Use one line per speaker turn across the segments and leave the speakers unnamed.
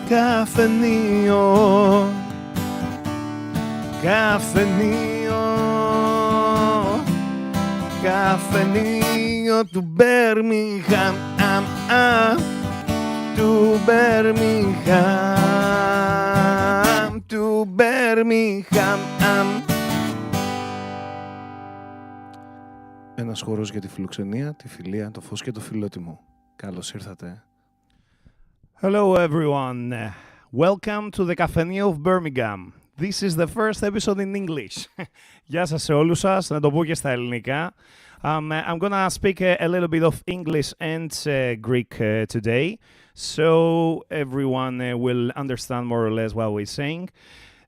Καφενείο, καφενείο, καφενείο του Μπέρμιγχαμ, του Μπέρμιγχαμ, του Μπέρμιγχαμ. Ένας χώρος για τη φιλοξενία, τη φιλία, το φως και το φιλότιμο. Καλώς ήρθατε.
Hello everyone. Welcome to the Cafenείο of Birmingham. This is the first episode in English. Γεια σας σε όλους σας, να το πω και στα ελληνικά. I'm gonna speak a little bit of English and Greek today, so everyone will understand more or less what we're saying.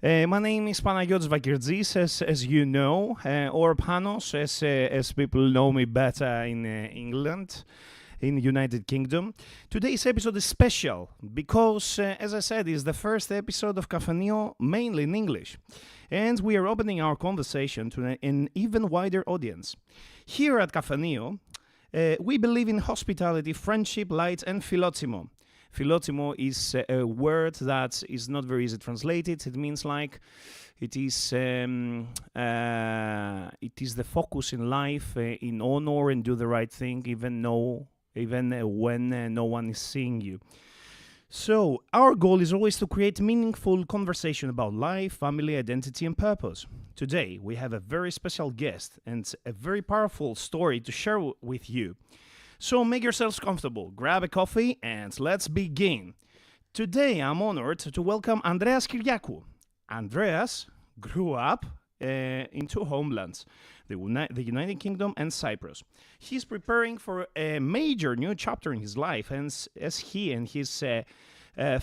My name is Panagiotis Vakirtzis, as you know, or Panos, as people know me better in England, in the United Kingdom. Today's episode is special because, as I said, it's the first episode of Kafenείο mainly in English. And we are opening our conversation to an even wider audience. Here at Kafenείο, we believe in hospitality, friendship, light, and φιλόξενούμε. Φιλόξενούμε is a word that is not very easy translated. It means like it is the focus in life, in honor and do the right thing, even when no one is seeing you. So, our goal is always to create meaningful conversation about life, family, identity, and purpose. Today, we have a very special guest and a very powerful story to share with you. So, make yourselves comfortable, grab a coffee, and let's begin. Today, I'm honored to welcome Andreas Kyriakou. Andreas grew up in two homelands, the United Kingdom and Cyprus. He's preparing for a major new chapter in his life, and as he and his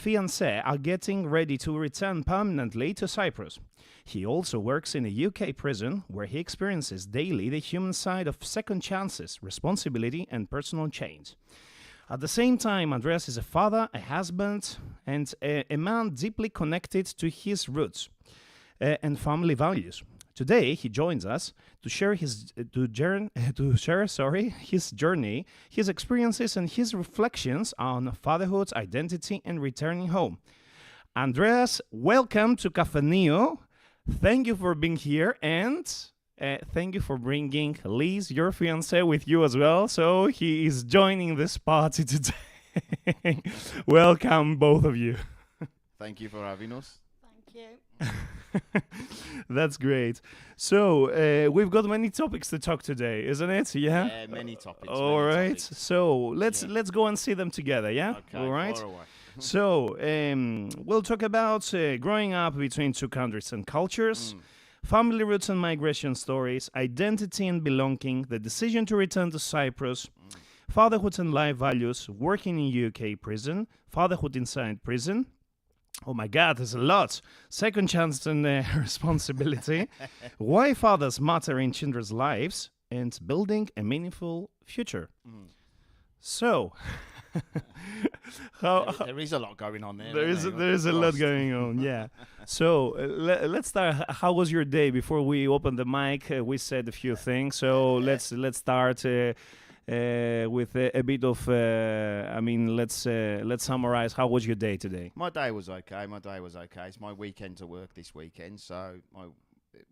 fiancée are getting ready to return permanently to Cyprus. He also works in a UK prison where he experiences daily the human side of second chances, responsibility, and personal change. At the same time, Andreas is a father, a husband, and a man deeply connected to his roots and family values. Today, he joins us to share his journey, his experiences, and his reflections on fatherhood, identity, and returning home. Andreas, welcome to Kafenείο. Thank you for being here, and thank you for bringing Liz, your fiancé, with you as well. So he is joining this party today. Welcome, both of you.
Thank you for having us.
Thank you.
That's great. So we've got many topics to talk today, isn't it? Yeah.
Many topics.
All right.
Topics.
So let's go and see them together. Yeah.
Okay.
All right.
Far away.
So we'll talk about growing up between two countries and cultures, family roots and migration stories, identity and belonging, the decision to return to Cyprus, fatherhood and life values, working in UK prison, fatherhood inside prison. Oh my God, there's a lot. Second chance and responsibility. Why fathers matter in children's lives, and building a meaningful future. So,
there is a lot going on there.
there is a lot going on. Yeah. So let's start. How was your day? Before we open the mic, we said a few things. So let's start. With a bit of, let's summarize. How was your day today?
My day was okay. It's my weekend to work this weekend, so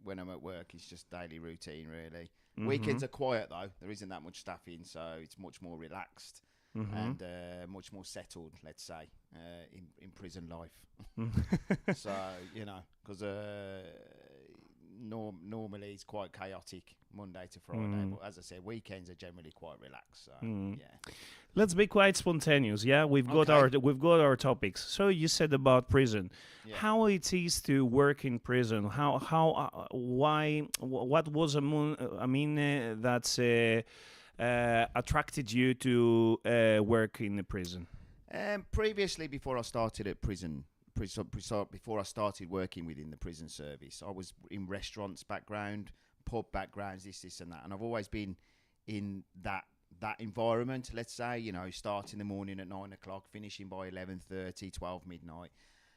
when I'm at work, it's just daily routine, really. Weekends are quiet, though. There isn't that much staff in, so it's much more relaxed and much more settled, let's say, in prison life. So, because normally it's quite chaotic Monday to Friday, but as I said, weekends are generally quite relaxed. So yeah,
let's be quite spontaneous. Yeah, we've got our topics. So you said about prison, how it is to work in prison. What was that attracted you to work in the prison?
Previously, before I started at prison. Before I started working within the prison service, I was in restaurants background, pub backgrounds, this and that, and I've always been in that environment. Let's say, start in the morning at 9 o'clock, finishing by 11:30, 12 midnight,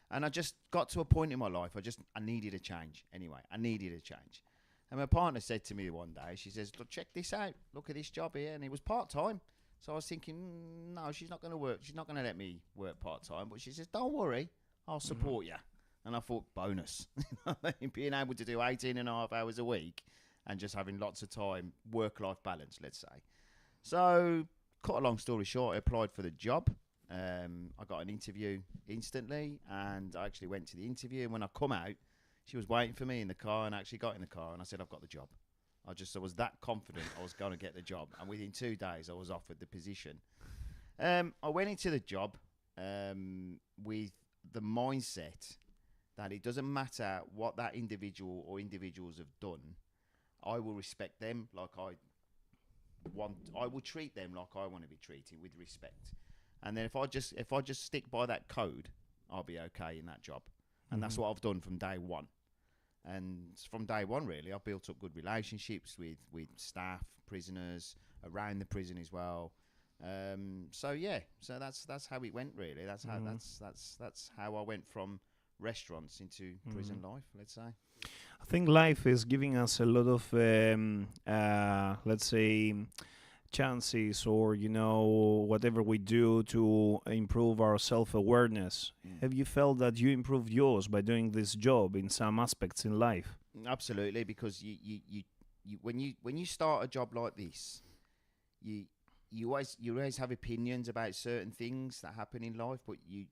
and I just got to a point in my life I needed a change. Anyway, I needed a change, and my partner said to me one day, she says, "Look, check this out. Look at this job here," and it was part time. So I was thinking, no, she's not going to work. She's not going to let me work part time. But she says, "Don't worry. I'll support you. And I thought, bonus. Being able to do 18 and a half hours a week and just having lots of time, work-life balance, let's say. So, cut a long story short, I applied for the job. I got an interview instantly, and I actually went to the interview. And when I come out, she was waiting for me in the car, and I actually got in the car, and I said, I've got the job. I was that confident I was going to get the job. And within 2 days, I was offered the position. I went into the job with the mindset that it doesn't matter what that individual or individuals have done, I will respect them like I will treat them like I want to be treated, with respect. And then if I just stick by that code, I'll be okay in that job. And that's what I've done from day one. And from day one, really, I've built up good relationships with staff, prisoners, around the prison as well. So that's how it went, really. That's how I went from restaurants into prison life, let's say.
I think life is giving us a lot of, let's say, chances, or whatever we do to improve our self-awareness. Have you felt that you improved yours by doing this job in some aspects in life?
Absolutely, because you when you start a job like this, you always have opinions about certain things that happen in life, but you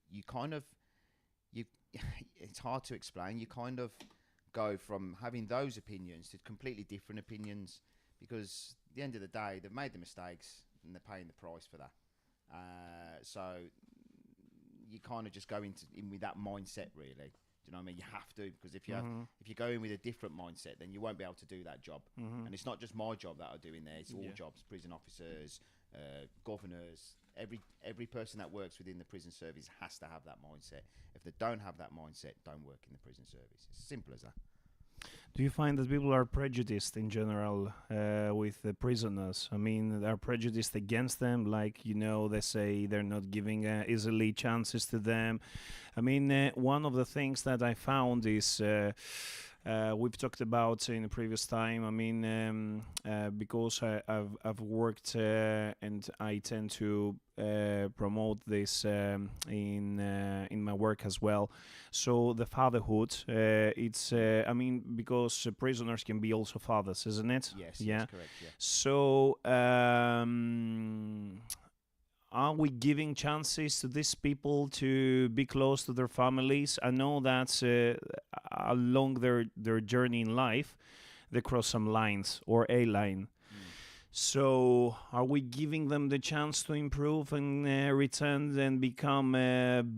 it's hard to explain. You kind of go from having those opinions to completely different opinions, because at the end of the day, they've made the mistakes and they're paying the price for that. So you kind of just go in with that mindset, really. Do you know what I mean? You have to, because if you go in with a different mindset, then you won't be able to do that job. And it's not just my job that I do in there; it's all jobs. Prison officers, governors, every person that works within the prison service has to have that mindset. If they don't have that mindset, don't work in the prison service. It's as simple as that.
Do you find that people are prejudiced in general with the prisoners? I mean, they're prejudiced against them, like, they say they're not giving easily chances to them. I mean, one of the things that I found is, we've talked about in the previous time, I mean, because I've worked and I tend to promote this in my work as well. So the fatherhood, it's, I mean, because prisoners can be also fathers, isn't it?
Yes,
yeah.
That's correct, yeah.
So are we giving chances to these people to be close to their families? I know that along their journey in life, they cross some lines or a line. So are we giving them the chance to improve and return and become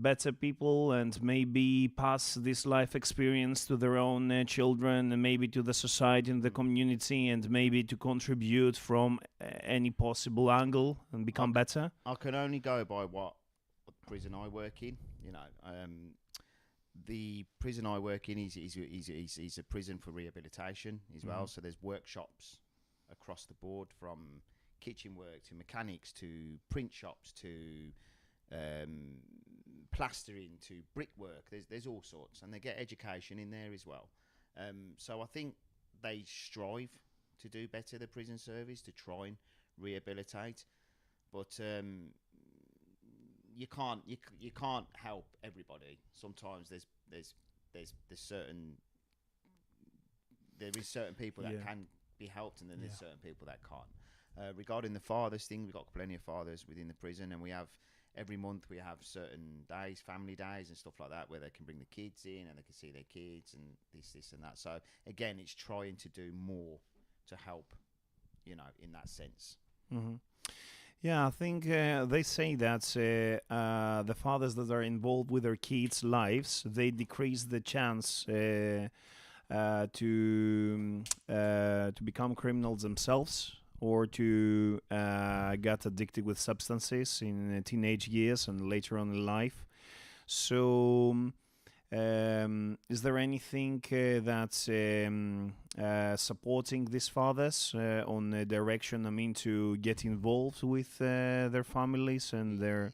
better people, and maybe pass this life experience to their own children, and maybe to the society and the community, and maybe to contribute from any possible angle and become better?
I can only go by what prison I work in. The prison I work in is a prison for rehabilitation as well. So there's workshops across the board, from kitchen work to mechanics to print shops to plastering to brickwork. There's all sorts, and they get education in there as well. So I think they strive to do better, the prison service, to try and rehabilitate, but you can't help everybody. Sometimes there is certain people that can be helped, and then there's certain people that can't. Regarding the fathers thing, we've got plenty of fathers within the prison, and we have every month we have certain days, family days and stuff like that, where they can bring the kids in and they can see their kids and this and that. So again, it's trying to do more to help, in that sense.
Yeah, I think they say that the fathers that are involved with their kids' lives, they decrease the chance to become criminals themselves, or to get addicted with substances in teenage years and later on in life. So is there anything that's supporting these fathers on the direction, I mean, to get involved with their families and their...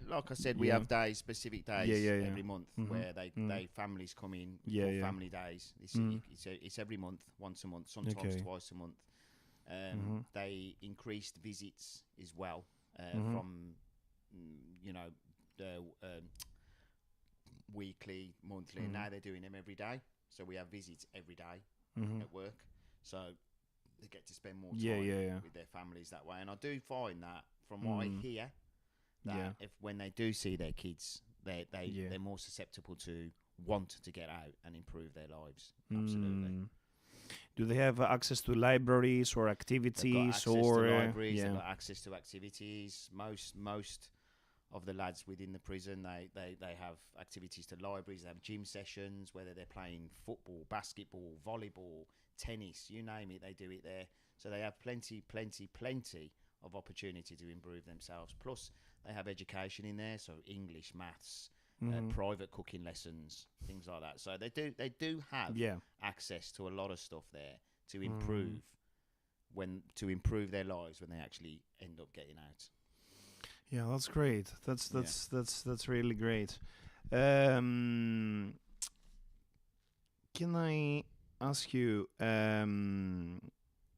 Like I said, we have days, specific days every month where they families come in for family days. It's every month, once a month, sometimes twice a month. They increased visits as well from weekly, monthly, and now they're doing them every day. So we have visits every day at work. So they get to spend more time with their families that way. And I do find that, from what I hear, that if when they do see their kids, they're more susceptible to want to get out and improve their lives. Absolutely.
Do they have access to libraries or activities?
They've got access
or
to libraries, they've got access to activities. Most of the lads within the prison, they have activities to libraries, they have gym sessions, whether they're playing football, basketball, volleyball, tennis, you name it, they do it there. So they have plenty of opportunity to improve themselves. Plus, they have education in there, so English, maths, private cooking lessons, things like that. So they do have access to a lot of stuff there to improve their lives when they actually end up getting out.
Yeah, that's great. That's really great. Can I ask you,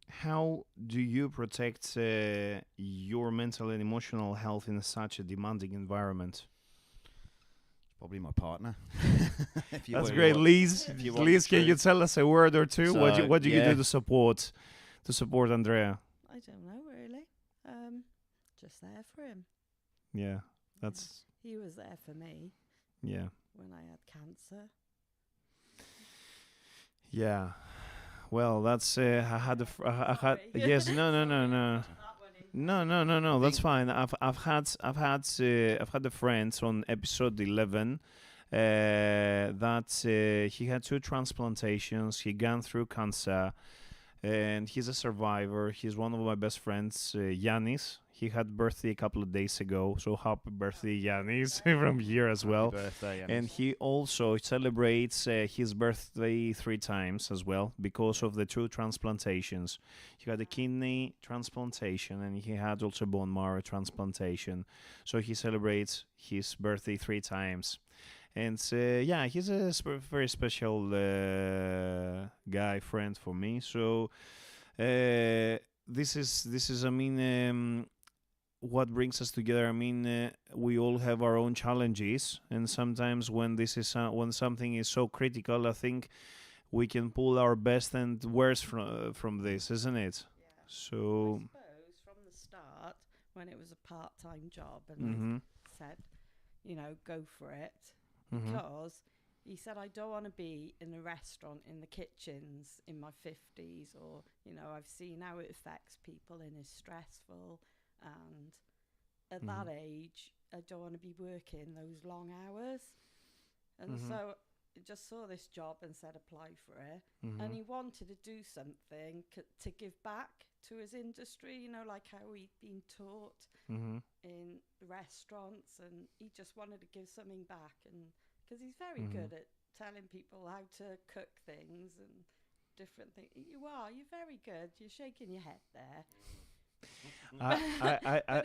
how do you protect your mental and emotional health in such a demanding environment?
Probably my partner.
That's great, Liz. Liz, can you tell us a word or two?
So,
what do you do to support Andrea?
I don't know really. Just there for him.
Yeah, that's.
He was there for me.
Yeah.
When I had cancer.
Yeah. Well, that's I had yes. No. That's fine. I've had a friend on episode 11 that he had 2 transplantations. He gone through cancer, and he's a survivor. He's one of my best friends, Yanis. He had birthday a couple of days ago, so happy birthday, Yanis, from here as well.
Happy birthday, Yanis.
And he also celebrates his birthday 3 times as well because of the 2 transplantations. He had a kidney transplantation and he had also bone marrow transplantation. So he celebrates his birthday 3 times. And he's a very special guy, friend for me. So this is, I mean, what brings us together. I mean, we all have our own challenges, and sometimes when when something is so critical, I think we can pull our best and worst from this, isn't it?
Yeah.
So
I suppose from the start, when it was a part-time job, and I said, go for it, because he said, I don't want to be in a restaurant in the kitchens in my 50s, or, I've seen how it affects people and is stressful. And at that age, I don't want to be working those long hours. And so I just saw this job and said, apply for it. And he wanted to do something to give back to his industry, like how he'd been taught in restaurants. And he just wanted to give something back. And because he's very good at telling people how to cook things and different things. You're very good. You're shaking your head there. But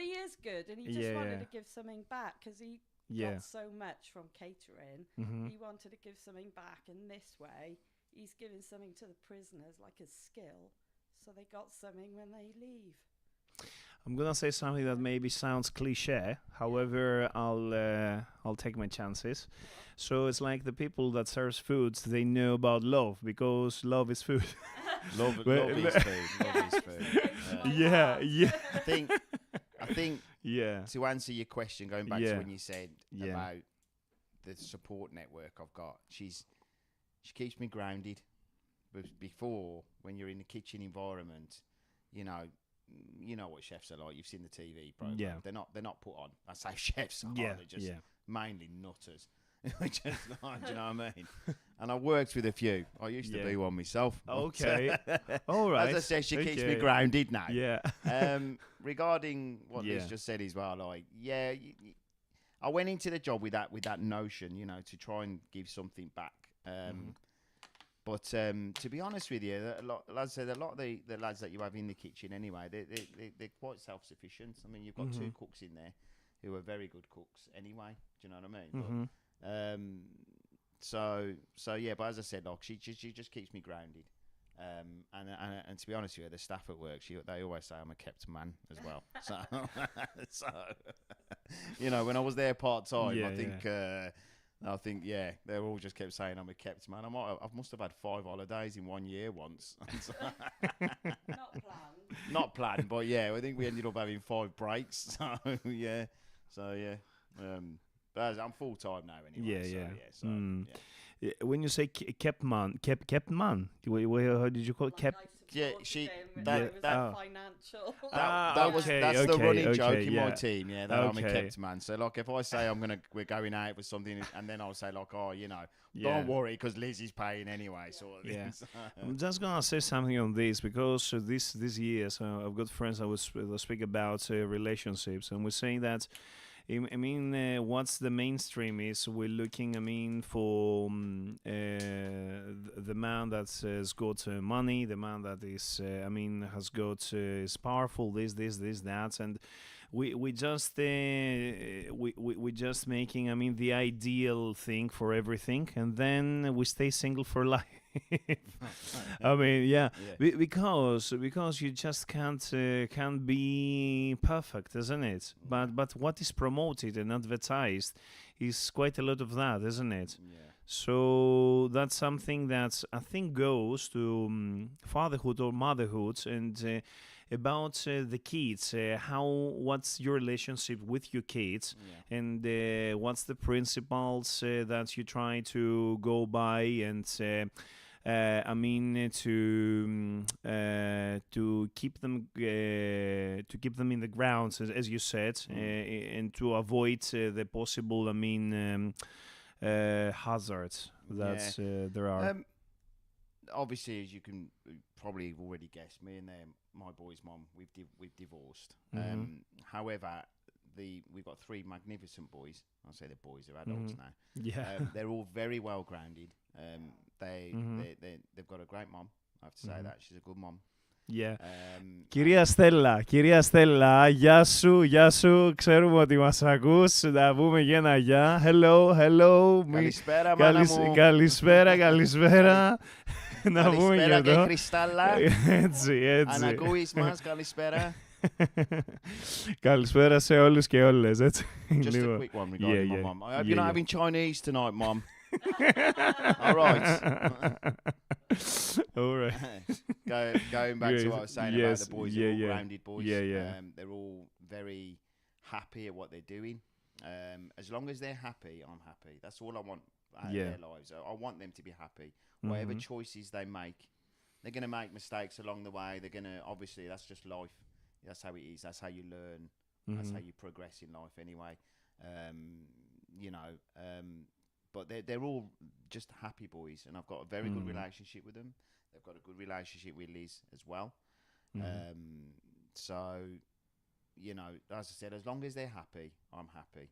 he is good, and he just wanted to give something back because he got so much from catering. He wanted to give something back, and this way he's giving something to the prisoners, like a skill, so they got something when they leave.
I'm gonna say something that maybe sounds cliche. However, I'll take my chances. So it's like the people that serves foods, they know about love because love is food.
Love is food.
Yeah.
I think. To answer your question, going back to when you said about the support network I've got, she keeps me grounded. But before, when you're in the kitchen environment, you know what chefs are like. You've seen the TV program.
Yeah.
They're not put on. I say chefs are. They're just mainly nutters. Just like, do you know what I mean? And I worked with a few. I used to be one myself.
Okay. All right.
As I said, she keeps me grounded now.
Yeah.
Regarding what Liz just said as well, I went into the job with that notion, to try and give something back. But to be honest with you, a lot of the lads that you have in the kitchen anyway, they're quite self-sufficient. I mean, you've got 2 cooks in there who are very good cooks anyway. Do you know what I mean? But, but as I said, she just keeps me grounded. And to be honest with you, the staff at work, they always say I'm a kept man as well. So when I was there part time, I think I think, yeah, they all just kept saying I'm a kept man. I must have had 5 holidays in 1 year once.
Not planned.
Not planned, but yeah, I think we ended up having 5 breaks. So yeah. But I'm full time now anyway.
When you say kept man, how did you call it? Kept.
Yeah,
that financial.
That's the running joke in my team. Yeah, that I'm a
Okay.
kept man. So like, if I say we're going out with something, and then I'll say like, oh, don't worry, because Liz is paying anyway. Sort of thing. So,
I'm just gonna say something on this because this year, so I've got friends that will speak about relationships, and we're saying that. I mean, what's the mainstream is we're looking, I mean, for the man that has got money, the man that is, has got is powerful, this, that, and we just making, I mean, the ideal thing for everything, and then we stay single for life. I mean, because you just can't be perfect, isn't it? But what is promoted and advertised is quite a lot of that, isn't it?
yeah.
So that's something that I think goes to fatherhood or motherhood and about the kids. What's your relationship with your kids, and what's the principles that you try to go by and. To keep them in the grounds, as you said, and to avoid the possible, hazards that there are.
Obviously, as you can probably have already guessed, me and my boy's mum, we've divorced. However, we've got 3 magnificent boys. I'll say the boys are adults now.
Yeah,
they're all very well grounded. They've got a great mum. I have to say that she's a good mum.
Yeah. Κυρία Στέλλα, γεια σου, ξέρουμε ότι μας ακούς, να πούμε για ένα γεια. Hello.
Καλησπέρα, μάνα μου.
Καλησπέρα. Να πούμε
Καλησπέρα
και
και Κρυστάλλα.
Έτσι.
Αν ακούεις μας, καλησπέρα.
Καλησπέρα σε όλους και όλες, έτσι.
Just a quick one regarding my mum. I hope you're not having Chinese tonight, mum. All right.
All right.
Going back to what I was saying about the boys, they're all grounded boys.
Yeah.
They're all very happy at what they're doing. As long as they're happy, I'm happy. That's all I want out of their lives. I want them to be happy. Whatever choices they make, they're going to make mistakes along the way. They're going to, obviously, that's just life. That's how it is. That's how you learn. That's how you progress in life anyway. But they're all just happy boys, and I've got a very good relationship with them. They've got a good relationship with Liz as well. So, as I said, as long as they're happy, I'm happy.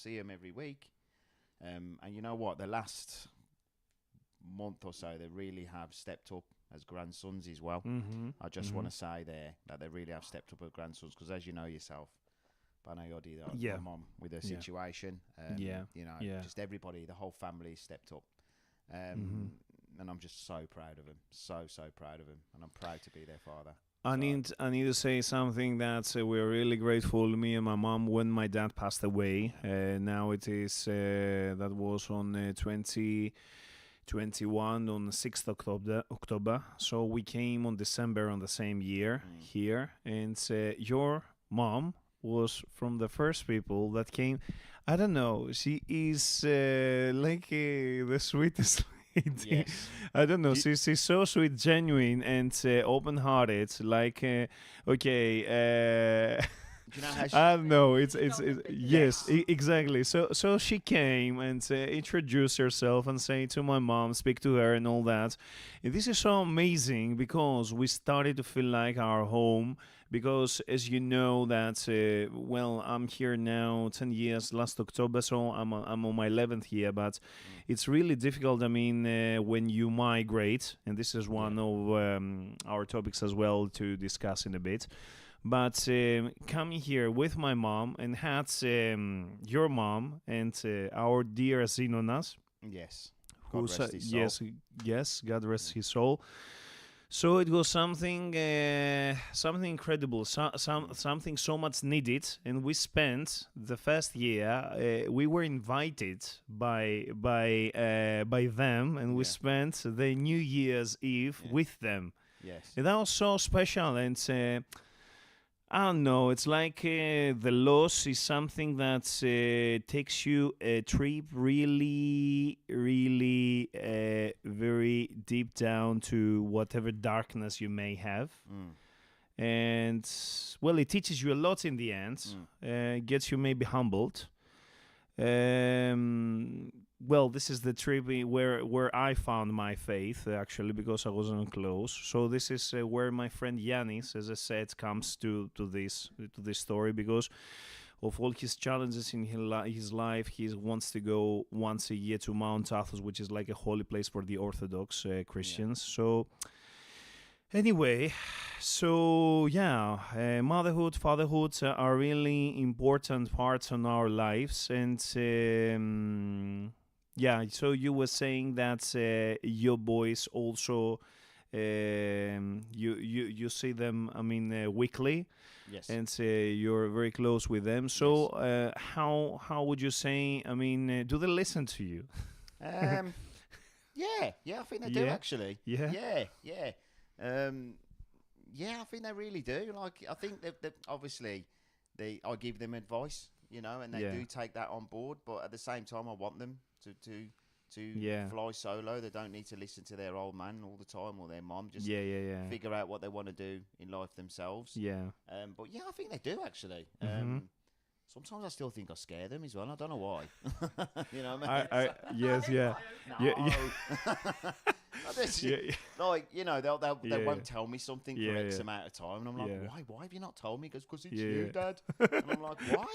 See them every week. And you know what? The last month or so, they really have stepped up as grandsons as well. I just want to say there that they really have stepped up as grandsons, because as you know yourself, my mom with her situation, just everybody, the whole family stepped up, and I'm just so proud of them, so proud of them, and I'm proud to be their father.
I need to say something that we're really grateful, me and my mom, when my dad passed away. Now it is that was on 2021 on 6th October. So we came on December on the same year here, and your mom was from the first people that came. I don't know, she is like the sweetest lady.
Yes.
I don't know, she's so sweet, genuine, and open-hearted. Like,
Do you know how she,
I don't know. It's yes, exactly. So she came and introduced herself and say to my mom, speak to her and all that. And this is so amazing because we started to feel like our home. Because as you know that, I'm here now 10 years last October, so I'm on my 11th year. But it's really difficult. I mean, when you migrate, and this is one of our topics as well to discuss in a bit. But coming here with my mom and had your mom and our dear Zenonas.
yes, God rest his soul.
Yes, God rest his soul. So it was something incredible, something so much needed, and we spent the first year. We were invited by them, and we spent the New Year's Eve with them.
Yes.
And that was so special, and I don't know. It's like the loss is something that takes you a trip really, really very deep down to whatever darkness you may have. And, well, it teaches you a lot in the end. Gets you maybe humbled. Well, this is the trip where I found my faith, actually, because I wasn't close. So this is where my friend Yanis, as I said, comes to this story, because of all his challenges in his life, he wants to go once a year to Mount Athos, which is like a holy place for the Orthodox Christians. So anyway, motherhood, fatherhood are really important parts in our lives, and so you were saying that your boys also, you see them, I mean, weekly.
Yes.
And you're very close with them. So how would you say, I mean, do they listen to you?
Yeah, I think they do, actually.
Yeah.
I think they really do. Like, I think they obviously I give them advice, and they do take that on board. But at the same time, I want them to fly solo. They don't need to listen to their old man all the time or their mom. Just figure out what they want to do in life themselves. But I think they do, actually. Sometimes I still think I scare them as well. I don't know why. You know what I mean?
Yes.
No. They won't tell me something for X amount of time, and I'm like, why have you not told me? Because it's you, Dad. And I'm like, why?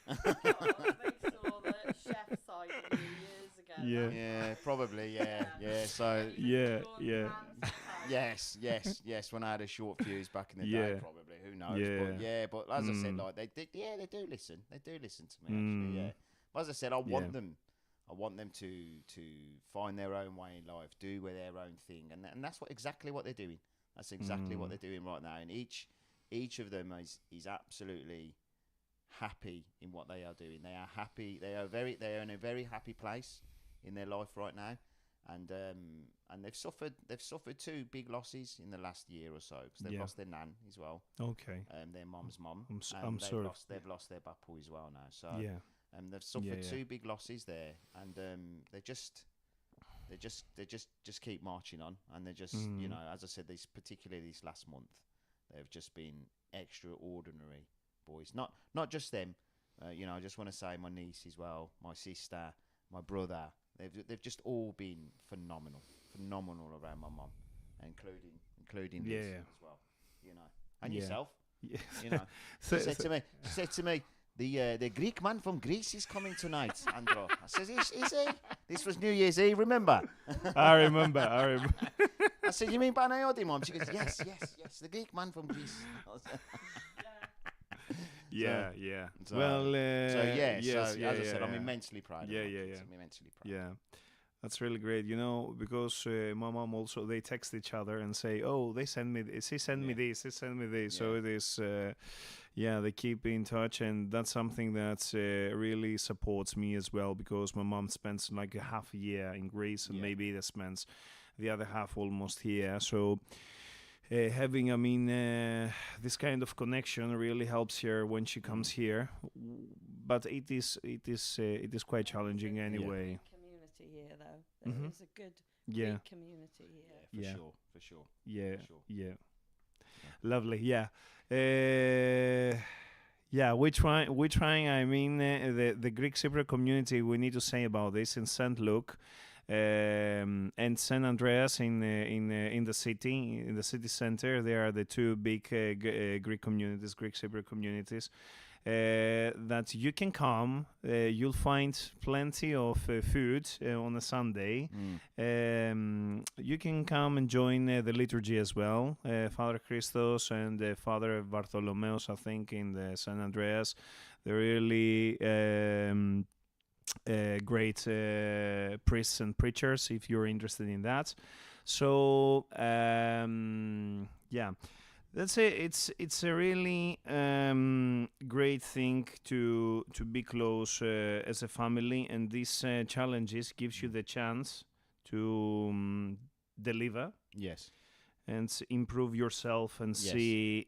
They saw the chef side of you years ago.
Yeah, probably. Yeah. So yes. When I had a short fuse back in the day, probably. Who knows? But as I said, like they do listen. They do listen to me. Actually, yeah. But as I said, I want them to find their own way in life, do their own thing, and that's exactly what they're doing. That's exactly what they're doing right now. And each of them is absolutely happy in what they are doing. They are happy. They are in a very happy place in their life right now. And they've suffered 2 big losses in the last year or so, because they've lost their nan as well.
Okay.
Their mum's mum.
I'm sorry.
They've lost their bapu as well now. So they've suffered 2 big losses there, and they just keep marching on, and they just as I said, particularly this last month, they've just been extraordinary boys. Not just them. I just want to say my niece as well, my sister, my brother. They've just all been phenomenal around my mum, including Liz as well. And yourself.
Yeah.
She said to me, the Greek man from Greece is coming tonight, Andrew. I said, is he? This was New Year's Eve, remember?
I remember.
I said, you mean Panayoti, Mom? She goes, yes, the Greek man from Greece.
Yeah.
So, as I said, I'm immensely proud of them. I'm immensely proud.
Yeah. That's really great, because my mom also, they text each other and say, oh, they send me this, he sent me this, he sent me this. So it is, they keep in touch, and that's something that really supports me as well, because my mom spends like a half a year in Greece, and maybe they spends the other half almost here. So having, this kind of connection really helps her when she comes here, but it is quite challenging anyway.
Community here, though. There is a good community here.
For sure.
Yeah. Lovely. Yeah. We're trying. The Greek Cypriot community. We need to say about this in St. Luke. And St. Andreas in the city center. There are the 2 big Greek communities, Greek Cypriot communities, that you can come. You'll find plenty of food on a Sunday. You can come and join the liturgy as well. Father Christos and Father Bartholomeos, I think, in the St. Andreas, they're really great priests and preachers, if you're interested in that. So yeah, that's it. It's a really great thing to be close as a family, and these challenges gives you the chance to deliver
Yes.
and improve yourself and
Yes.
see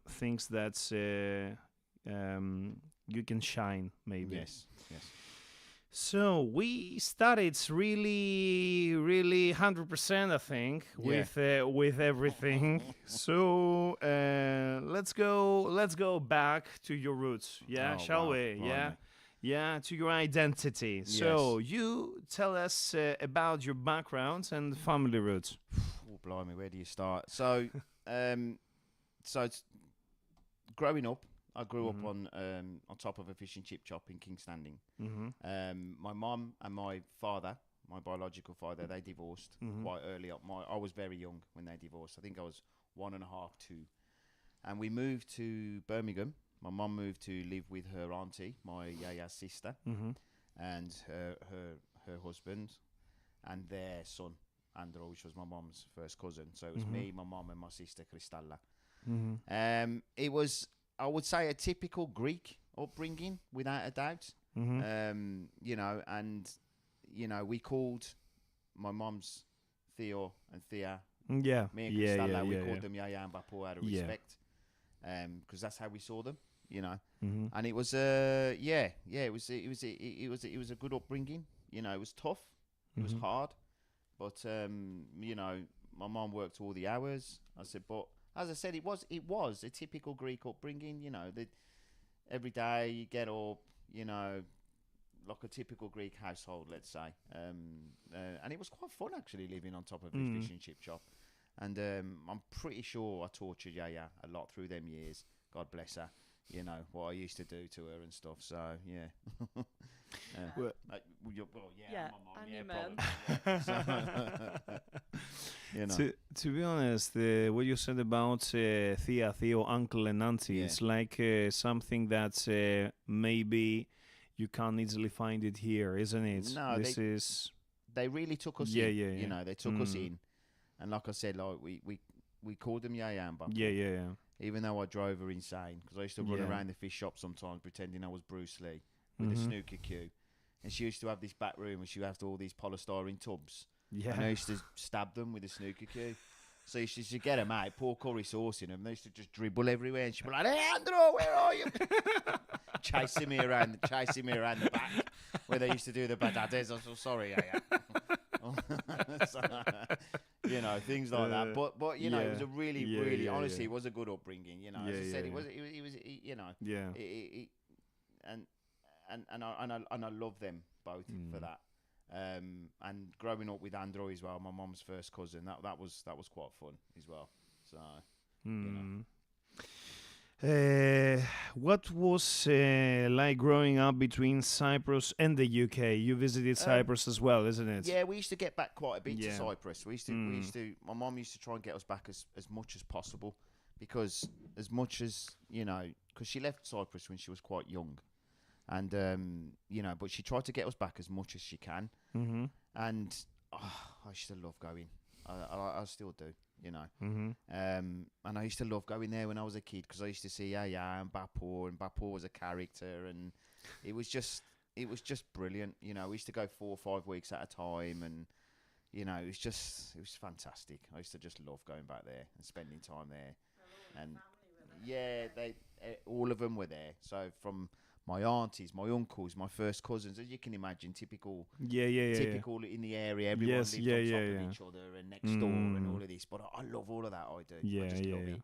things that you can shine maybe.
Yes. Yes.
So we started really 100%, I think, with everything. So let's go back to your roots. Yeah,
Oh,
shall
wow.
we?
Right,
Yeah.
mate.
Yeah, to your identity. So you tell us about your background and family roots.
Oh, blimey, where do you start? So, it's growing up, I grew up on top of a fish and chip shop in King's Landing.
Mm-hmm.
My mum and my father, my biological father, they divorced quite early up. I was very young when they divorced. I think I was 1.5, 2, and we moved to Birmingham. My mum moved to live with her auntie, my yaya's sister, and her husband, and their son, Andrew, which was my mum's first cousin. So it was me, my mum, and my sister, Kristalla. It was, I would say, a typical Greek upbringing, without a doubt. You know, and, you know, we called my mum's Theo and Thea,
Yeah.
me and
Yeah,
Kristalla, we
yeah,
called
yeah.
them Yaya and Bapo out of
Yeah.
respect, because that's how we saw them, you know.
Mm-hmm.
And it was it was a good upbringing. You know, it was tough, it was hard, but you know, my mum worked all the hours. I said, but as I said, it was a typical Greek upbringing. You know, that every day you get up, you know, like a typical Greek household, let's say. And it was quite fun actually living on top of this fish and chip shop. And I'm pretty sure I tortured Yaya a lot through them years. God bless her. You know, what I used to do to her and stuff. So, yeah.
Well,
Yeah,
my mum,
and
yeah,
your mum.
probably. Yeah. You know.
To be honest, what you said about Thea, Theo, uncle, and auntie,
Yeah.
it's like something that maybe you can't easily find it here, isn't it?
No,
this is.
They really took us
Yeah,
in.
yeah,
You
yeah.
know, they took us in. And like I said, like we called them Yaya and Bapo.
Yeah.
Even though I drove her insane, because I used to run
Yeah.
around the fish shop sometimes pretending I was Bruce Lee with a snooker cue. And she used to have this back room where she would have all these polystyrene tubs.
Yeah.
And I used to stab them with a snooker cue. So she used to get them out, pour curry sauce in them. They used to just dribble everywhere. And she'd be like, "Hey, Andrew, where are you?" chasing me around the back where they used to do the badades. I was so sorry, yeah. So, you know, things like that. But you know, it was a really honestly, it was a good upbringing. You know, as I said, it was you know, and I love them both for that. And growing up with Andrew as well, my mum's first cousin, that was quite fun as well. So you know.
What was like growing up between Cyprus and the UK? You visited Cyprus as well, isn't it?
Yeah, we used to get back quite a bit to
Yeah.
Cyprus. We used to. My mum used to try and get us back as much as possible, because as much as, you know, because she left Cyprus when she was quite young, and you know, but she tried to get us back as much as she can. And I used to love going. I still do, you know. And I used to love going there when I was a kid, because I used to see Yaya and Bapo was a character, and it was just brilliant. You know, we used to go 4 or 5 weeks at a time, and you know, it was fantastic. I used to just love going back there and spending time there. And yeah, all of them were there. So from my aunties, my uncles, my first cousins, as you can imagine, typical in the area. Everyone lives on top of each other and next door and all of this. But I love all of that. I do. I just love it.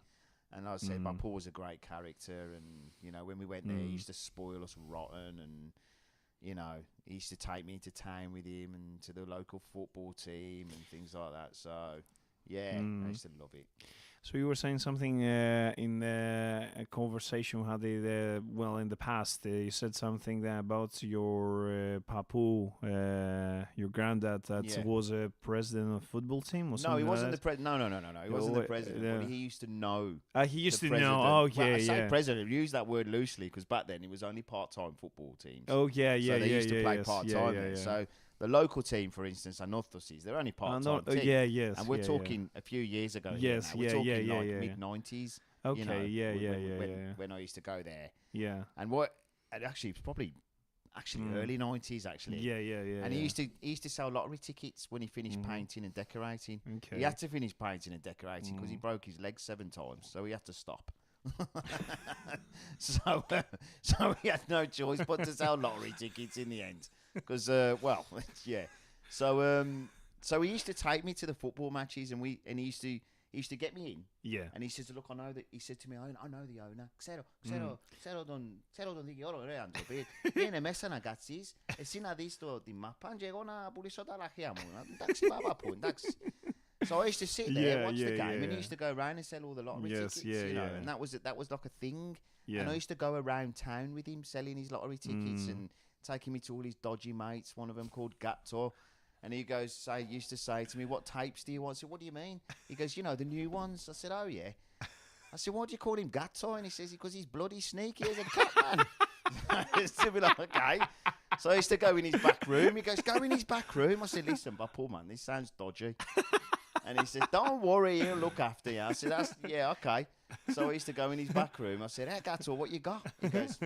And like I said, my Paul was a great character, and you know, when we went there, he used to spoil us rotten, and you know, he used to take me into town with him and to the local football team and things like that. So yeah, I used to love it.
So you were saying something in a conversation we had in the past. You said something about your papu, your granddad, that was a president of a football team, or
No,
something.
he wasn't
like
the president. No. He wasn't the president. But he used to know.
He used
the
to
president.
know. Oh,
Well,
yeah,
I say president. Use that word loosely, because back then it was only part-time football teams.
Oh, yeah.
So they used to play
yes,
part-time there.
yeah.
So the local team, for instance, are Northussies. They're only part-time team.
Yes.
And we're
yeah,
talking a few years ago.
Yes,
We're talking
yeah.
mid-90s.
Okay,
You know,
yeah.
when I used to go there.
Yeah.
And actually, it's probably early 90s, actually.
Yeah.
And he used to sell lottery tickets when he finished painting and decorating.
Okay.
He had to finish painting and decorating because he broke his leg 7 times, so he had to stop. so he had no choice but to sell lottery tickets in the end. Because, yeah. So he used to take me to the football matches, and he used to get me in.
Yeah.
And he said, look, I know that. He said to me, I know the owner. Ξέρω τον δικηγόρο, ρε άνθρωποι. Είναι μέσα να κάτσεις. Εσύ να δεις τη μάπα και εγώ να πουλήσω τα λαχεία μου. Εντάξει, παππού, εντάξει. So I used to sit there, watch the game, and he used to go around and sell all the lottery tickets, you know, and that was like a thing. Yeah. And I used to go around town with him selling his lottery tickets and taking me to all his dodgy mates, one of them called Gatto. And he used to say to me, what tapes do you want? I said, what do you mean? He goes, you know, the new ones. I said, oh, yeah. I said, why do you call him Gatto? And he says, because he's bloody sneaky as a cat, man. I used to be like, okay. So I used to go in his back room. He goes, go in his back room. I said, listen, Paul, man, this sounds dodgy. And he said, don't worry, he'll look after you. I said, yeah, okay. So I used to go in his back room. I said, hey, Gatto, what you got? He goes,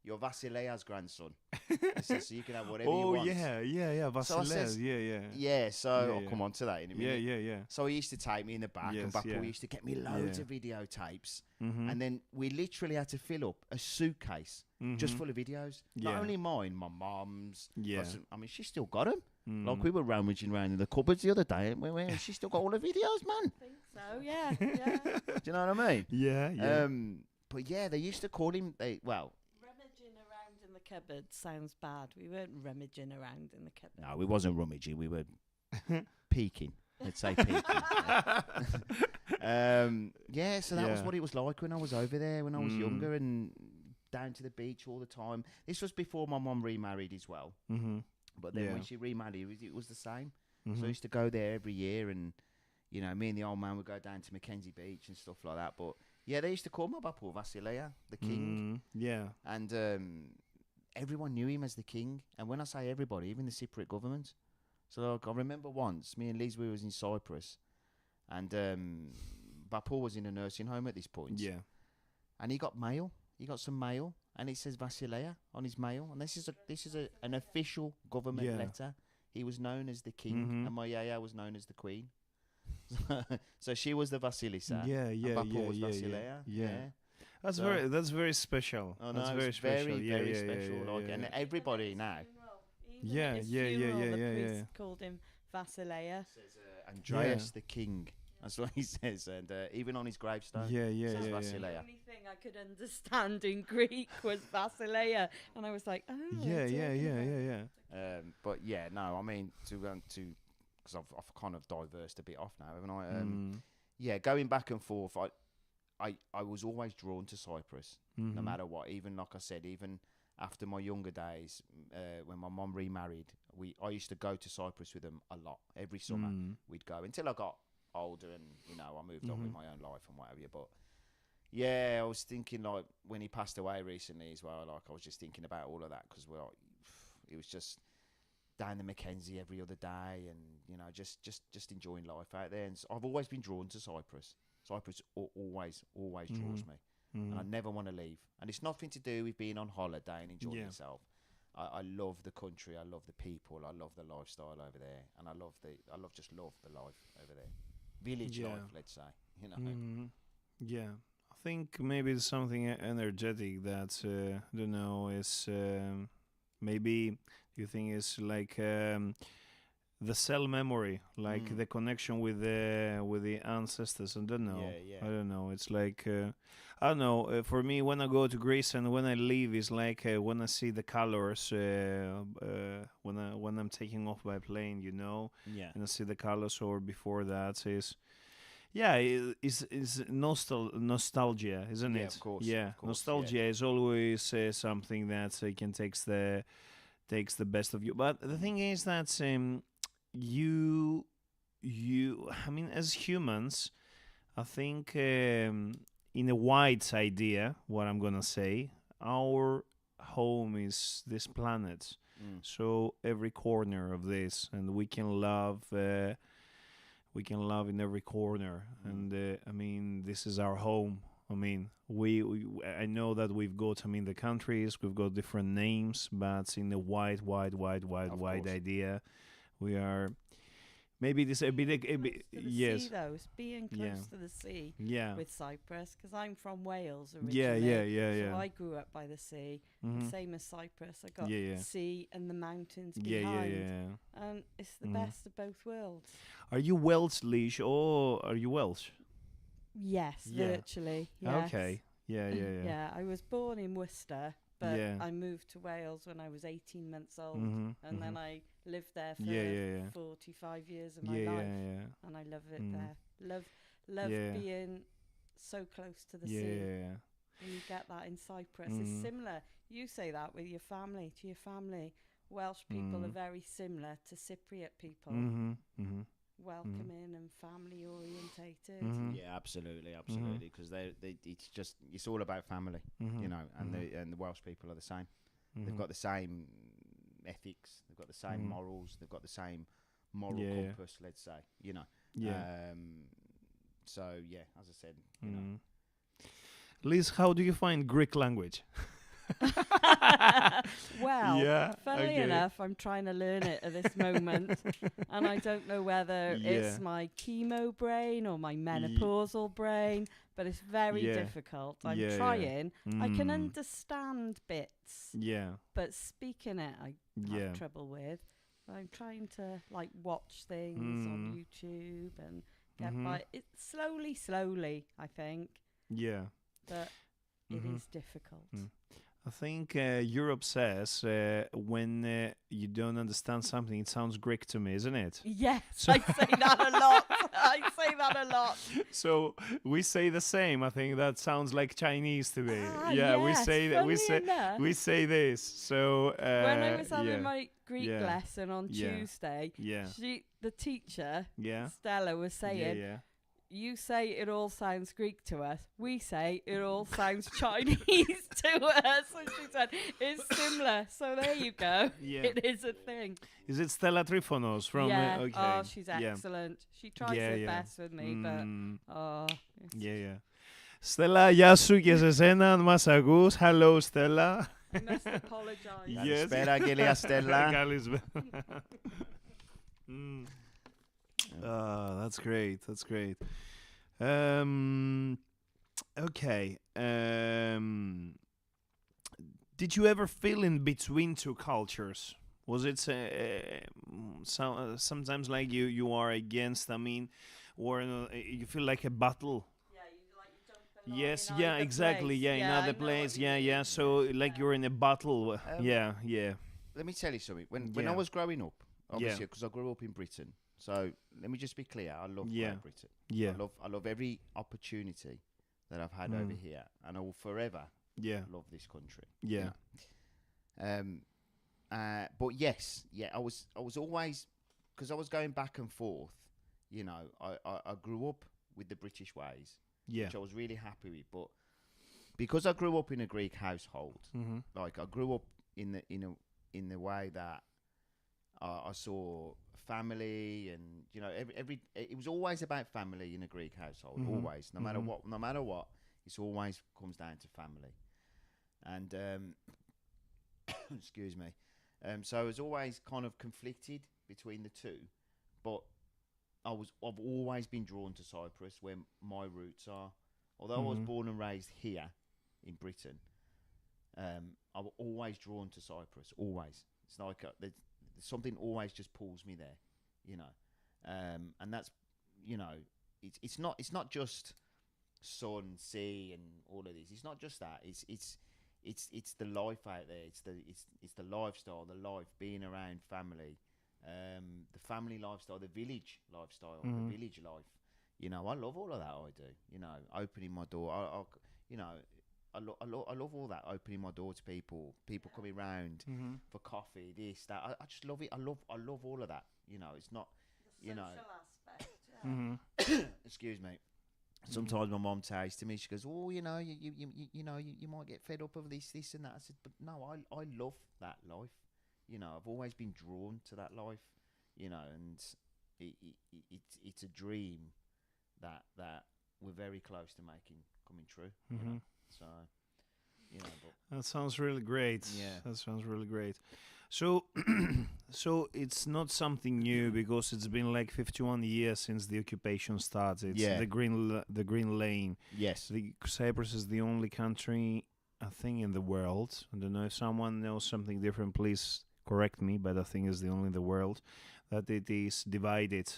you're Vasileia's grandson. I said, so you can have whatever you want.
Oh, yeah, Vasileia's, yeah.
Yeah, so I'll come on to that in a minute.
Yeah.
So he used to take me in the back, and Paul used to get me loads of videotapes. And then we literally had to fill up a suitcase just full of videos. Not only mine, my mum's.
Yeah.
I mean, she's still got them. Like we were rummaging around in the cupboards the other day, and she's still got all the videos, man.
I think so, yeah.
Do you know what I mean?
Yeah.
But yeah, they used to call him.
Rummaging around in the cupboard sounds bad. We weren't rummaging around in the cupboard.
No, we wasn't rummaging. We were peeking. Let's say peeking. Yeah, so that was what it was like when I was over there, when I was younger, and down to the beach all the time. This was before my mum remarried as well. But then when she remarried, it was the same. So I used to go there every year, and you know, me and the old man would go down to Mackenzie Beach and stuff like that. But yeah, they used to call my Bapu Vasileia, the king.
Yeah.
And everyone knew him as the king. And when I say everybody, even the Cypriot government. So like, I remember once, me and Liz, we was in Cyprus, and Bapu was in a nursing home at this point.
Yeah.
And he got mail. He got some mail, and it says Vasileia on his mail. And this is an official government letter. He was known as the king, and my yaya was known as the queen. So she was the Vasilisa.
Yeah.
And Bapu was Vasileia. Yeah.
That's very special.
Oh, no,
that's
very special. Very special. And everybody now.
Yeah.
The priest called him Vasileia.
Says Andreas the king. That's what he says, and even on his gravestone, says Vasileia.
The only thing I could understand in Greek was Vasileia, and I was like, oh.
Yeah.
But yeah, no, I mean because I've kind of diversed a bit off now, haven't I? Yeah, going back and forth, I was always drawn to Cyprus, no matter what. Even like I said, even after my younger days, when my mum remarried, I used to go to Cyprus with them a lot. Every summer we'd go until I got older, and you know, I moved on with my own life and whatever. But yeah, I was thinking, like, when he passed away recently as well, like I was just thinking about all of that, because it was just down the Mackenzie every other day, and you know, just enjoying life out there. And so I've always been drawn to Cyprus. Cyprus always draws me, and I never want to leave. And it's nothing to do with being on holiday and enjoying myself. I love the country, I love the people, I love the lifestyle over there, and I love the life over there. Village life, let's say, you know.
Yeah, I think maybe it's something energetic that I don't know, is maybe you think is like the cell memory, like the connection with the ancestors. I don't know. I don't know. It's like I don't know. For me, when I go to Greece and when I leave, it's like when I see the colors. When I'm taking off by plane, you know.
Yeah.
And I see the colors, or before that is. Yeah, it's nostalgia, isn't it?
Yeah, of course.
Yeah,
of course,
nostalgia is always something that can takes the best of you. But the thing is that you, I mean, as humans, I think in a wide idea, what I'm gonna say, our home is this planet. So every corner of this, and we can love in every corner. And I mean, this is our home. I mean, I know that we've got, the countries, we've got different names, but in the wide idea, we are maybe this a bit yes.
Sea, though, it's being close to the sea with Cyprus, because I'm from Wales originally. So I grew up by the sea. Same as Cyprus, I got sea and the mountains behind. And it's the best of both worlds.
Are you Welsh or are you Welsh?
Yes, virtually. Yes.
Okay. Yeah.
Yeah, I was born in Worcester, but I moved to Wales when I was 18 months old, and then I lived there for 45 years of my life, and I love it there. Love being so close to the sea. And you get that in Cyprus. It's similar. You say that with your family, to your family. Welsh people are very similar to Cypriot people. Welcoming and family orientated.
Yeah, absolutely, because it's all about family, you know, and the Welsh people are the same. They've got the same ethics, they've got the same morals, they've got the same moral compass, let's say, you know. So as I said, you know.
Liz, how do you find Greek language?
Well, funnily enough, I'm trying to learn it at this moment, and I don't know whether it's my chemo brain or my menopausal brain, but it's very difficult. I'm trying. I can understand bits, but speaking it I have trouble with. I'm trying to watch things on YouTube and get by it slowly, I think. But it is difficult.
I think Europe says when you don't understand something, it sounds Greek to me, isn't it?
Yes, I say that a lot.
So we say the same. I think that sounds like Chinese to me.
Yes,
we say that. We say this. So
when I was having my Greek lesson on Tuesday, the teacher Stella was saying. You say it all sounds Greek to us. We say it all sounds Chinese to us. And she said, it's similar. So there you go. It is a thing.
Is it Stella Trifonos from... okay.
Oh, she's excellent. She tries her best with me, but...
Stella, γεια σου και σε σένα, αν μας ακούς. Hello, Stella.
I must apologize.
Καλησπέρα, κυρία Stella.
That's great. Okay. Did you ever feel in between two cultures? Was it sometimes like you are against? I mean, or you feel like a battle? Yes, exactly.
Place.
In other place. So like you're in a battle.
Let me tell you something. When I was growing up, obviously, because I grew up in Britain. So let me just be clear. I love Great Britain. I love every opportunity that I've had over here, and I will forever love this country. But yes, I was always, because I was going back and forth. You know, I grew up with the British ways, which I was really happy with. But because I grew up in a Greek household, like I grew up in the way that I saw family, and you know, it was always about family in a Greek household. Always, no matter what, it always comes down to family. And excuse me. So I was always kind of conflicted between the two, but I've always been drawn to Cyprus, where my roots are. Although I was born and raised here in Britain, I'm always drawn to Cyprus. Always, it's like something always just pulls me there, you know, and that's, you know, it's not just sun, sea, and all of this. It's not just that. It's the life out there. It's the lifestyle, the life, being around family, the family lifestyle, the village lifestyle, the village life. You know, I love all of that. I do. You know, opening my door. I love all that, opening my door to people coming round for coffee, this, that. I just love it. I love all of that. You know, it's not,
the
you know.
social aspect.
Excuse me. Sometimes my mom says to me, she goes, "Oh, you know, you might get fed up of this and that." I said, "But no, I love that life. you know, I've always been drawn to that life, you know, and it's a dream that we're very close to coming true. You know? So, you know, but
That sounds really great.
Yeah.
That sounds really great. So, so it's not something new because it's been like 51 years since the occupation started.
Yeah.
The Green Lane.
yes,
Cyprus is the only country, I think, in the world. I don't know if someone knows something different. Please correct me, but I think it's the only in the world that it is divided,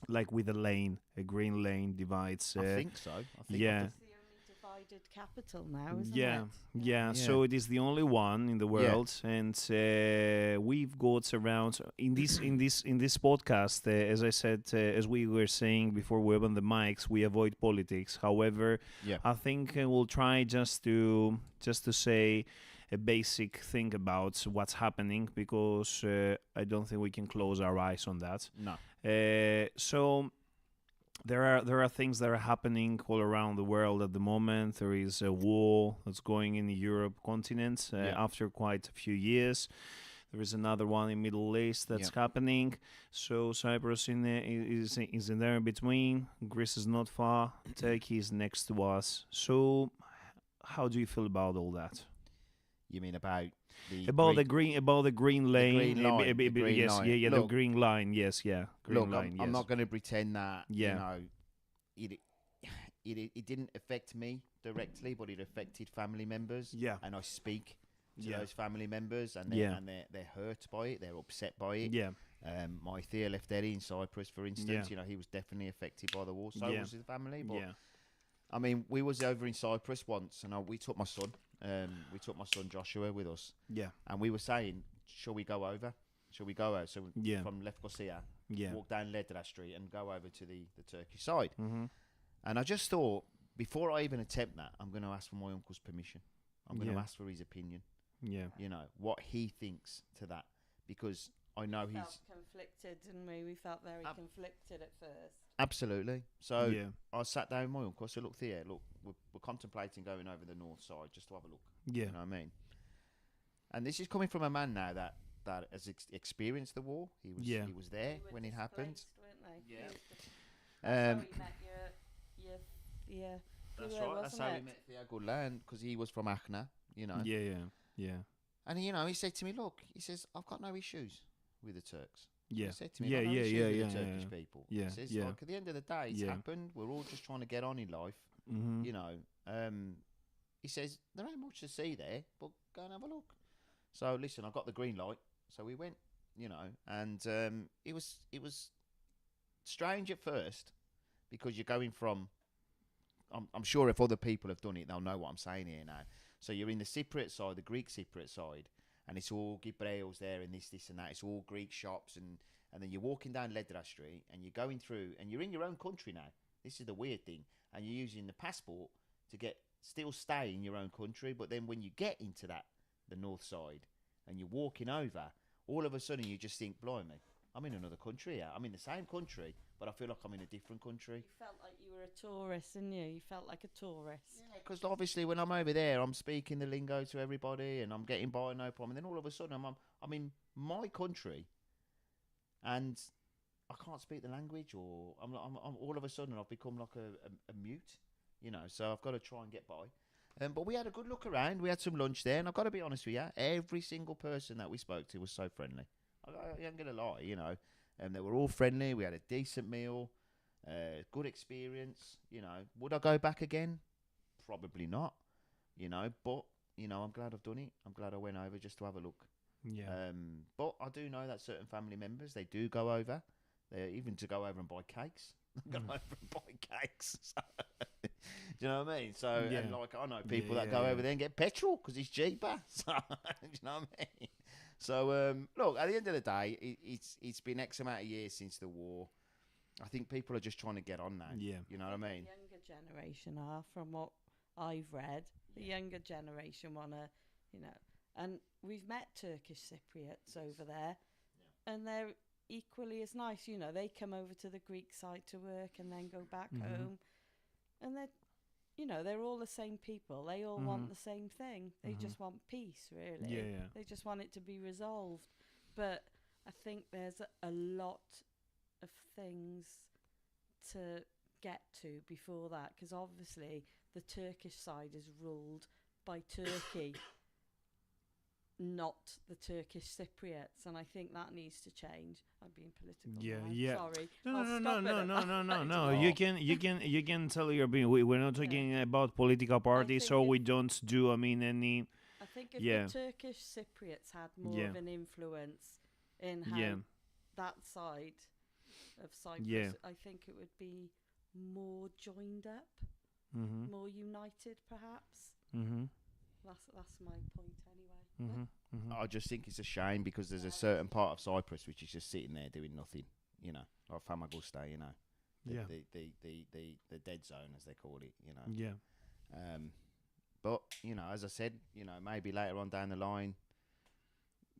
like with a green lane divides.
I think so. I think
yeah.
It's the only divided capital now, isn't
Yeah,
it?
yeah. So
Yeah.
it is the only one in the world, and we've got around in this podcast. As I said, as we were saying before we opened the mics, we avoid politics. However,
Yeah.
I think we'll try just to say a basic thing about what's happening because I don't think we can close our eyes on that.
No.
So. There are things that are happening all around the world at the moment. There is a war that's going in the Europe continent after quite a few years. There is another one in Middle East that's happening. So Cyprus is in there in between. Greece is not far. Turkey is next to us. So how do you feel about all that?
You mean about the
The green lane?
green line, the green
yes,
line.
yeah,
Look,
the green line. Yes, yeah, green
Look,
line.
I'm
yes.
not going to pretend that
Yeah.
you know it didn't affect me directly, but it affected family members.
Yeah.
And I speak to
Yeah.
those family members, and
Yeah.
they're hurt by it. They're upset by it.
Yeah.
My Thea Lefteri in Cyprus, for instance,
Yeah.
you know, he was definitely affected by the war. So
Yeah.
was his family. But
Yeah.
I mean, we was over in Cyprus once, and we took my son. We took my son Joshua with us,
Yeah.
and we were saying, "Shall we go over? Shall we go over?" So
Yeah.
from Lefkosia,
Yeah.
walk down Ledra Street and go over to the Turkish side.
Mm-hmm.
And I just thought, before I even attempt that, I'm going to ask for my uncle's permission. I'm going to
Yeah.
ask for his opinion.
Yeah.
You know what he thinks to that, because I know
We
he's
felt conflicted, didn't we? We felt very conflicted at first.
absolutely. So
Yeah.
I sat down with my uncle. I said, "Look, Thea, look, we're contemplating going over the north side just to have a look."
Yeah.
You know what I mean? And this is coming from a man now that has experienced the war. He was
Yeah.
he was there
We were
when it happened.
displaced, weren't they?
Yeah.
That's how we met your
That's
Thea,
right. That's
wasn't
how we
it?
met Thea Gullan, because he was from Akhna, you know.
Yeah. Yeah. Yeah.
And you know, he said to me, "Look," he says, "I've got no issues with the Turks."
Yeah.
He said to me,
Yeah.
"I've got no
Yeah.
issues
Yeah.
with
Yeah.
the Turkish
Yeah.
people."
Yeah,
He says,
yeah.
"Like, at the end of the day, it's
Yeah.
happened. We're all just trying to get on in life,
Mm-hmm.
you know." He says, "There ain't much to see there, but go and have a look." So listen, I got the green light, so we went, you know, and it was strange at first, because you're going from. I'm sure if other people have done it, they'll know what I'm saying here now. So you're in the Cypriot side, the Greek Cypriot side, and it's all Gibreos there and this and that. It's all Greek shops, and then you're walking down Ledra Street, and you're going through, and you're in your own country now. This is the weird thing, and you're using the passport to still stay in your own country. But then when you get into the north side, and you're walking over, all of a sudden you just think, "Blimey, I'm in another country here. I'm in the same country, but I feel like I'm in a different country."
You felt like you were a tourist, didn't you? You felt like a tourist.
Yeah, because obviously when I'm over there, I'm speaking the lingo to everybody, and I'm getting by no problem. And then all of a sudden, I'm in my country, and I can't speak the language, or I'm all of a sudden I've become like a mute, you know. So I've got to try and get by. But we had a good look around. We had some lunch there, and I've got to be honest with you, every single person that we spoke to was so friendly. I ain't gonna lie, you know. They were all friendly. We had a decent meal, good experience. You know, would I go back again? Probably not. You know, but you know, I'm glad I've done it. I'm glad I went over just to have a look.
Yeah.
But I do know that certain family members, they do go over. They even to go over and buy cakes. Go over and buy cakes. Do you know what I mean? So, and like I know people that go over there and get petrol because it's cheaper. So, do you know what I mean? So, look, at the end of the day, it's been X amount of years since the war. I think people are just trying to get on now.
Yeah.
You know what I mean?
The younger generation are, from what I've read, the younger generation want to, you know, and we've met Turkish Cypriots over there, and they're equally as nice. You know, they come over to the Greek side to work and then go back home, and you know, they're all the same people. They all want the same thing. They just want peace, really.
Yeah.
They just want it to be resolved. But I think there's a lot of things to get to before that, because obviously the Turkish side is ruled by Turkey, not the Turkish Cypriots, and I think that needs to change. I'm being political.
Yeah.
Sorry.
No. You can tell your opinion. We're not talking about political parties, so we don't do. any.
I think if the Turkish Cypriots had more of an influence in how that side of Cyprus, I think it would be more joined up, more united, perhaps. That's my point anyway.
I just think it's a shame because there's a certain part of Cyprus which is just sitting there doing nothing, you know, like Famagusta, you know, the dead zone as they call it, you know. But you know, as I said, you know, maybe later on down the line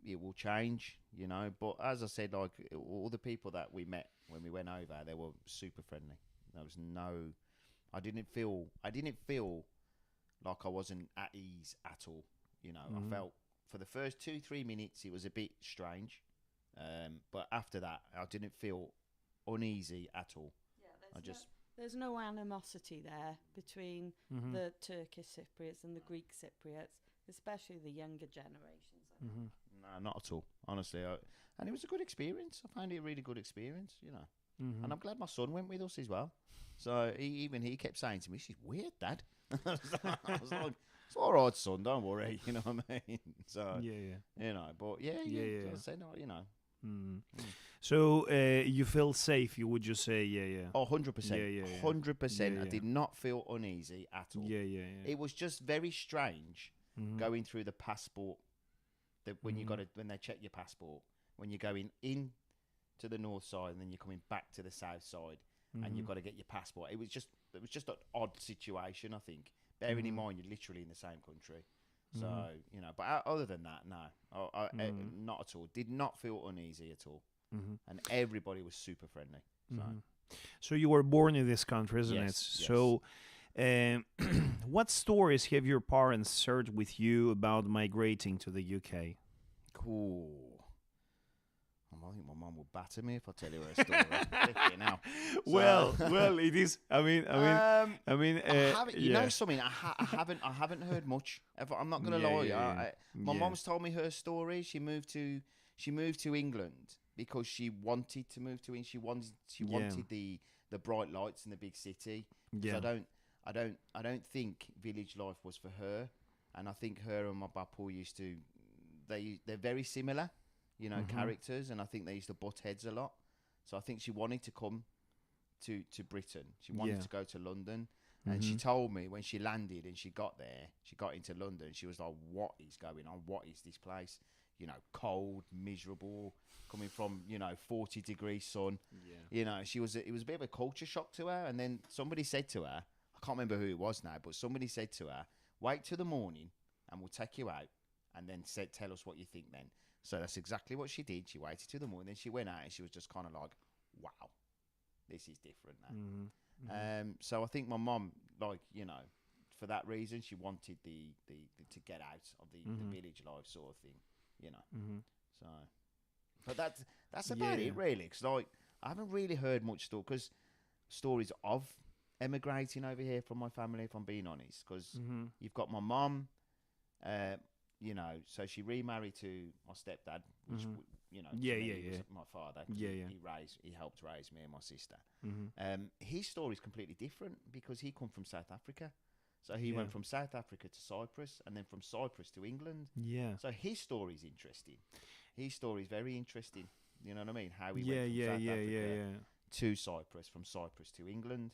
it will change, you know. But as I said, like all the people that we met when we went over, they were super friendly. There was no, I didn't feel like I wasn't at ease at all. You know, I felt for the first 2-3 minutes it was a bit strange, but after that I didn't feel uneasy at all.
There's no animosity there between the Turkish Cypriots and the Greek Cypriots, especially the younger generations.
No, not at all. Honestly, and it was a good experience. I found it a really good experience, you know. And I'm glad my son went with us as well. So he kept saying to me, "She's weird, Dad." I was like, "It's all right, son. Don't worry." You know what I mean? So you know, but I said, no, you know.
So you feel safe? You would just say,
Oh, 100%. 100%. I did not feel uneasy at all. It was just very strange going through the passport. When when they check your passport, when you're going in to the north side and then you're coming back to the south side, and you've got to get your passport. It was just an odd situation, I think. Bearing in mind you're literally in the same country, so you know. But other than that, no, not at all. Did not feel uneasy at all, and everybody was super friendly.
So you were born in this country, isn't it?
Yes.
So, what stories have your parents shared with you about migrating to the UK?
Cool. I think my mum would batter me if I tell you her story. Now,
well, it is. I mean,
you know something. I haven't heard much. I'm not gonna lie. My mum's told me her story. She moved to England because she wanted to move to England. She wanted the bright lights in the big city. I don't think village life was for her. And I think her and my bapu they're very similar. You know, characters, and I think they used to butt heads a lot. So I think she wanted to come to Britain. She wanted to go to London. And she told me when she landed and she got there, she got into London, she was like, "What is going on? What is this place? You know, cold, miserable, coming from, you know, 40-degree sun." You know, it was a bit of a culture shock to her. And then somebody said to her, I can't remember who it was now, but somebody said to her, "Wait till the morning and we'll take you out and then tell us what you think then." So that's exactly what she did. She waited till the morning, then she went out and she was just kind of like, "Wow, this is different now." So I think my mum, like, you know, for that reason, she wanted the to get out of the village life sort of thing, you know. So, but that's about it really, because like I haven't really heard much stories of emigrating over here from my family, if I'm being honest, because you've got my mum. You know, so she remarried to my stepdad, which you know, was my father. He helped raise me and my sister. His story is completely different because he come from South Africa, so he went from South Africa to Cyprus, and then from Cyprus to England. So his story is interesting. His story is very interesting. You know what I mean? How he went from South Africa to Cyprus, from Cyprus to England.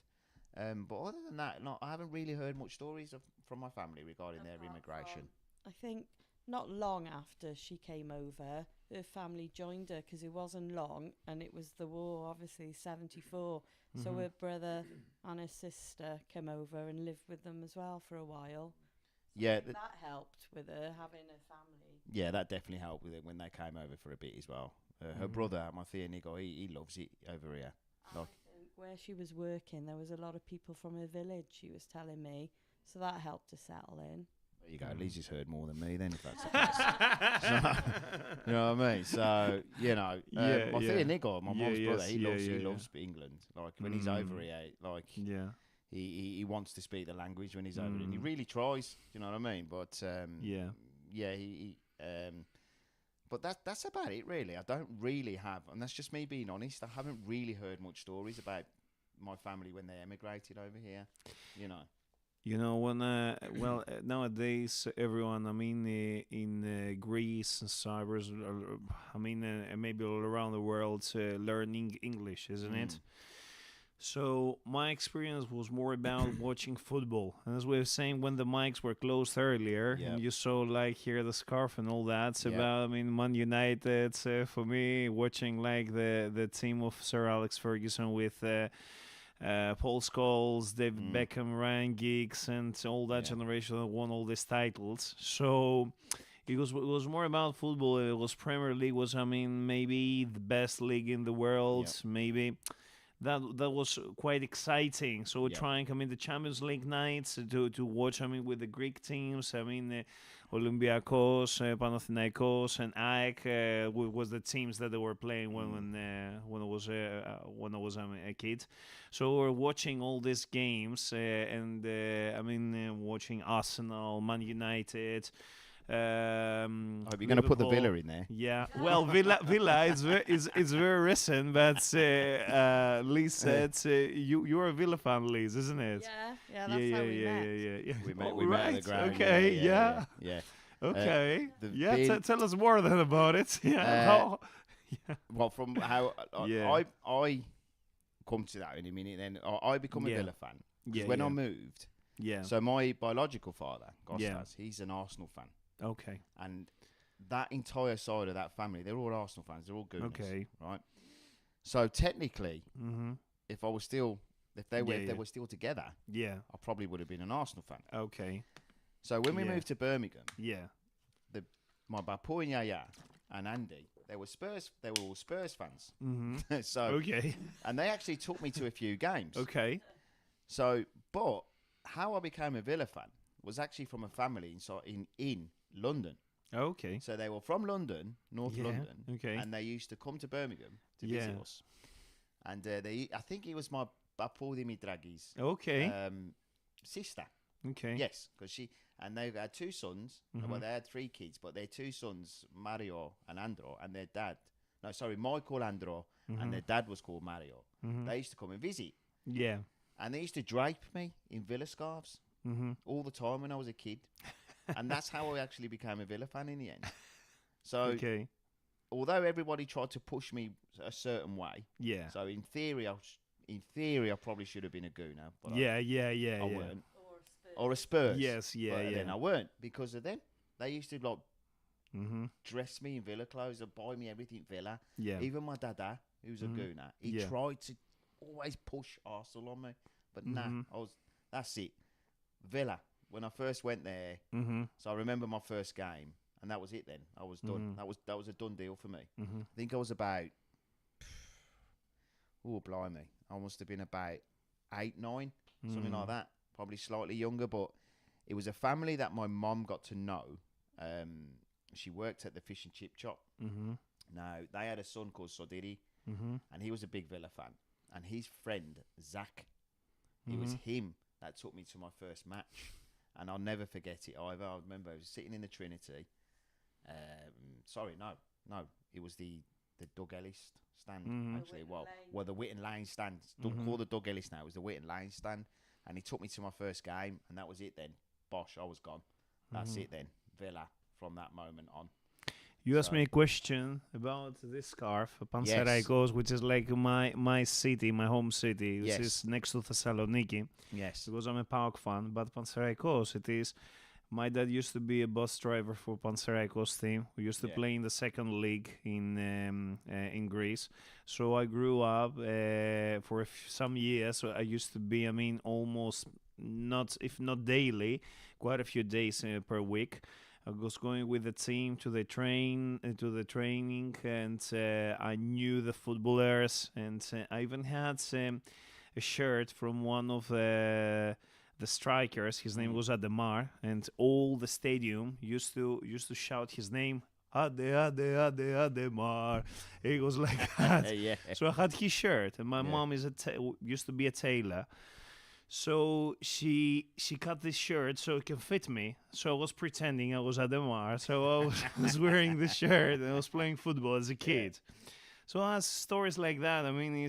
But other than that, no, I haven't really heard much stories from my family regarding their immigration.
I think not long after she came over, her family joined her because it wasn't long, and it was the war, obviously, 74. So her brother and her sister came over and lived with them as well for a while. So that helped with her having a family. Yeah,
that definitely helped with it when they came over for a bit as well. Her brother, my Nico, he loves it over here.
I think where she was working, there was a lot of people from her village, she was telling me. So that helped to settle in.
There you go. Lizzie's heard more than me then, if that's the case. So, you know what I mean? So, you know, my thing, Nico, my mum's brother, he loves England. Like, when he's over here, like, he wants to speak the language when he's over here. And he really tries, you know what I mean? But, but that's about it, really. I don't really have, and that's just me being honest, I haven't really heard much stories about my family when they emigrated over here, you know.
You know, when nowadays everyone, I mean, in Greece and Cyprus, I mean, maybe all around the world, learning English, isn't it? So my experience was more about watching football, and as we were saying, when the mics were closed earlier, and you saw like here the scarf and all that. It's about, I mean, Man United. For me, watching like the team of Sir Alex Ferguson with. Paul Scholes, David Beckham, Ryan Giggs, and all that generation that won all these titles. So it was more about football. It was Premier League was, I mean, maybe the best league in the world. Maybe that was quite exciting. So we're trying, I mean, the Champions League nights to watch. I mean, with the Greek teams. I mean, Olympiacos, Panathinaikos, and AEK was the teams that they were playing when I was a kid. So we're watching all these games, and I mean, watching Arsenal, Man United.
I hope you're going to put the Villa in there.
Yeah, well, Villa is very recent, but Liz said you're a Villa fan, Liz, isn't it?
Yeah, that's how we met.
Yeah. We met at the ground.
Okay,
yeah.
Okay,
being,
tell us more then about it.
Well, from how I come to that in a minute, then I become a Villa fan. When I moved, so my biological father, Costas, he's an Arsenal fan.
Okay.
And that entire side of that family, they're all Arsenal fans. They're all good. Okay. Right. So technically, if they were still together, I probably would have been an Arsenal fan.
Okay.
So when we moved to Birmingham, my Bapu and Yaya and Andy, they were all Spurs fans. So and they actually took me to a few games.
Okay.
So, but how I became a Villa fan was actually from a family in London.
Okay.
So they were from London, North London, and they used to come to Birmingham to visit us. And I think it was my Bapu Dimitragi's sister. Okay. Yes, because they had two sons. Well, they had three kids, but their two sons, Mario and Andro, and their dad. No, sorry, Michael Andro, and their dad was called Mario. They used to come and visit. Yeah. And they used to drape me in Villa scarves all the time when I was a kid. And that's how I actually became a Villa fan in the end. So, although everybody tried to push me a certain way, so in theory, I probably should have been a Gooner. But I weren't. Or a Spurs. But then I weren't because of them. They used to dress me in Villa clothes and buy me everything Villa. Yeah. Even my dada, who's a Gooner, he tried to always push Arsenal on me. But that's it. Villa. When I first went there, so I remember my first game, and that was it then. I was done. That was a done deal for me. I think I was about, blimey, I must have been about 8, 9, something like that. Probably slightly younger, but it was a family that my mum got to know. She worked at the fish and chip shop. Now, they had a son called Sodiri, and he was a big Villa fan. And his friend, Zach, it was him that took me to my first match. And I'll never forget it either. I remember I was sitting in the Trinity. It was the Doug Ellis stand, actually. Well, the Whitton Lane stand. Called the Doug Ellis now. It was the Whitton Lane stand. And he took me to my first game, and that was it then. Bosh, I was gone. That's it then. Villa from that moment on.
You asked me a question about this scarf, Panathinaikos, which is like my city, my home city. This is next to Thessaloniki. Yes. Because I'm a PAOK fan, but Panathinaikos it is. My dad used to be a bus driver for Panathinaikos team. We used to play in the second league in Greece. So I grew up for some years. So I used to be, almost if not daily, quite a few days per week. I was going with the team to the training, and I knew the footballers, and I even had a shirt from one of the strikers. His name was Ademar, and all the stadium used to shout his name. Ademar. It was like that.
Yeah.
So I had his shirt, and my mom used to be a tailor. So she cut this shirt so it can fit me. So I was pretending I was Ademar. So I was wearing this shirt and I was playing football as a kid. So as stories like that, I mean,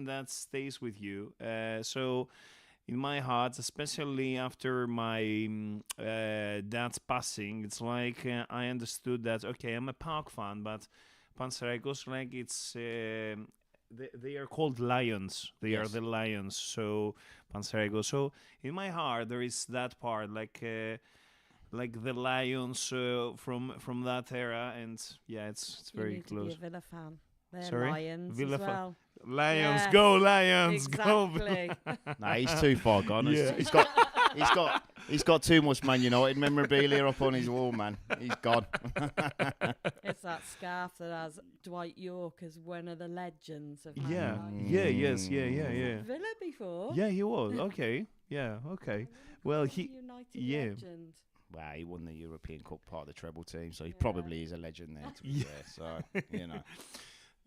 that stays with you. So in my heart, especially after my dad's passing, it's like I understood that, okay, I'm a PAOK fan, but Panathinaikos, like it's... They are called lions. They are the lions. So Panathinaikos. So in my heart there is that part, like the lions from that era, and it's very
you need
close.
To be a Villa fan. They're
Sorry?
lions
Villa
as well.
Lions,
Yes,
go Lions,
exactly.
Nah, he's too far gone.
Yeah.
He's got too much Man United memorabilia up on his wall, man. He's gone.
It's that scarf that has Dwight York as one of the legends of Man
Yeah,
United.
yeah.
Villa before.
Yeah, he was. Okay, yeah, okay. Well, he,
United legend.
Wow, he won the European Cup, part of the treble team, so he probably is a legend there, to be fair. So,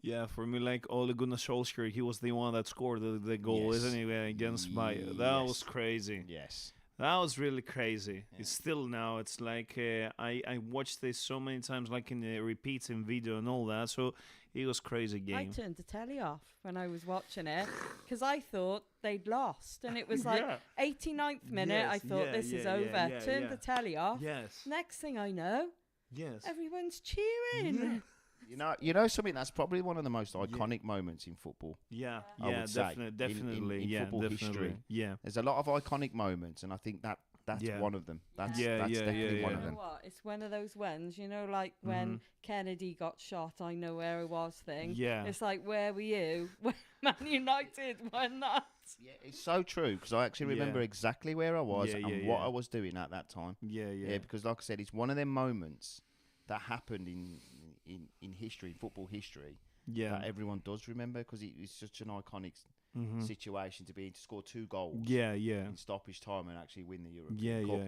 Yeah, for me, like Ole Gunnar Solskjaer, he was the one that scored the goal, isn't he, against Bayern? That was crazy.
Yes.
That was really crazy.
Yeah.
It's still now. It's like I watched this so many times, like in repeats in video and all that. So it was crazy game.
I turned the telly off when I was watching it because I thought they'd lost, and it was like 89th minute.
Yes,
I thought this is over. Turned the telly off.
Yes.
Next thing I know, everyone's cheering.
You know something that's probably one of the most iconic moments in football.
Yeah,
I would say,
definitely.
in football history.
Yeah.
There's a lot of iconic moments, and I think that's one of them. That's definitely one of
You
them.
know what? It's one of those ones, like when Kennedy got shot, I know where I was thing.
Yeah.
It's like, where were you when Man United won that?
Yeah, it's so true, because I actually remember exactly where I was and what I was doing at that time.
Yeah.
Because like I said, it's one of them moments that happened in history, football history, that everyone does remember, because it's such an iconic situation to be in, to score 2 goals in stoppage time and actually win the European Cup.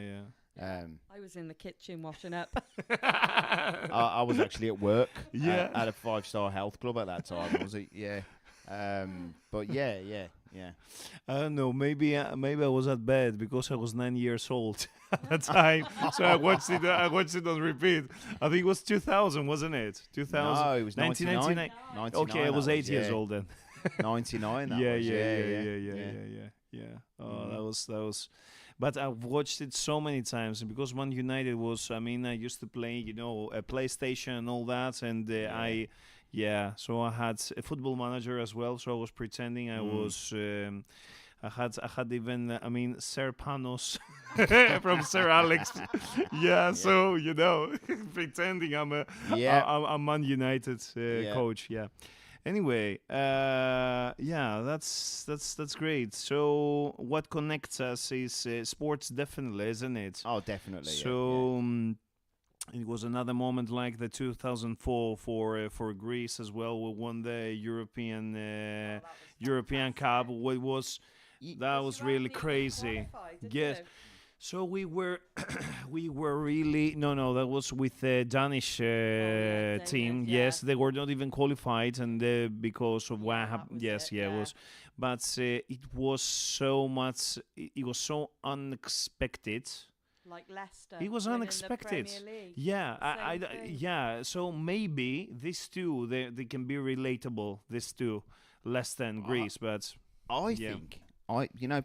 I was in the kitchen washing up.
I was actually at work at a 5-star health club at that time. Was it? But yeah.
I don't know. Maybe I was at bed because I was 9 years old at the time. So I watched it on repeat. I think it was 2000, wasn't it? 2000.
No, it was 1999.
Okay, I was 8 years old then.
99.
Yeah. Oh, that was. But I've watched it so many times, because Man United was. I mean, I used to play, a PlayStation and all that, and so I had a Football Manager as well. So I was pretending I was. I had even Sir Panos from Sir Alex. So pretending I'm a Man United coach. Yeah. Anyway, that's great. So what connects us is sports, definitely, isn't it?
Oh, definitely.
So it was another moment like the 2004 for Greece as well. We won the European Cup. That was really crazy. Yes. So we were really that was with the Danish team. Yes, they were not even qualified, and because of what happened. It was, but it was so much. It was so unexpected.
Like Leicester.
It was unexpected. Yeah, So maybe these two they can be relatable. These two, Leicester and Greece, but
I think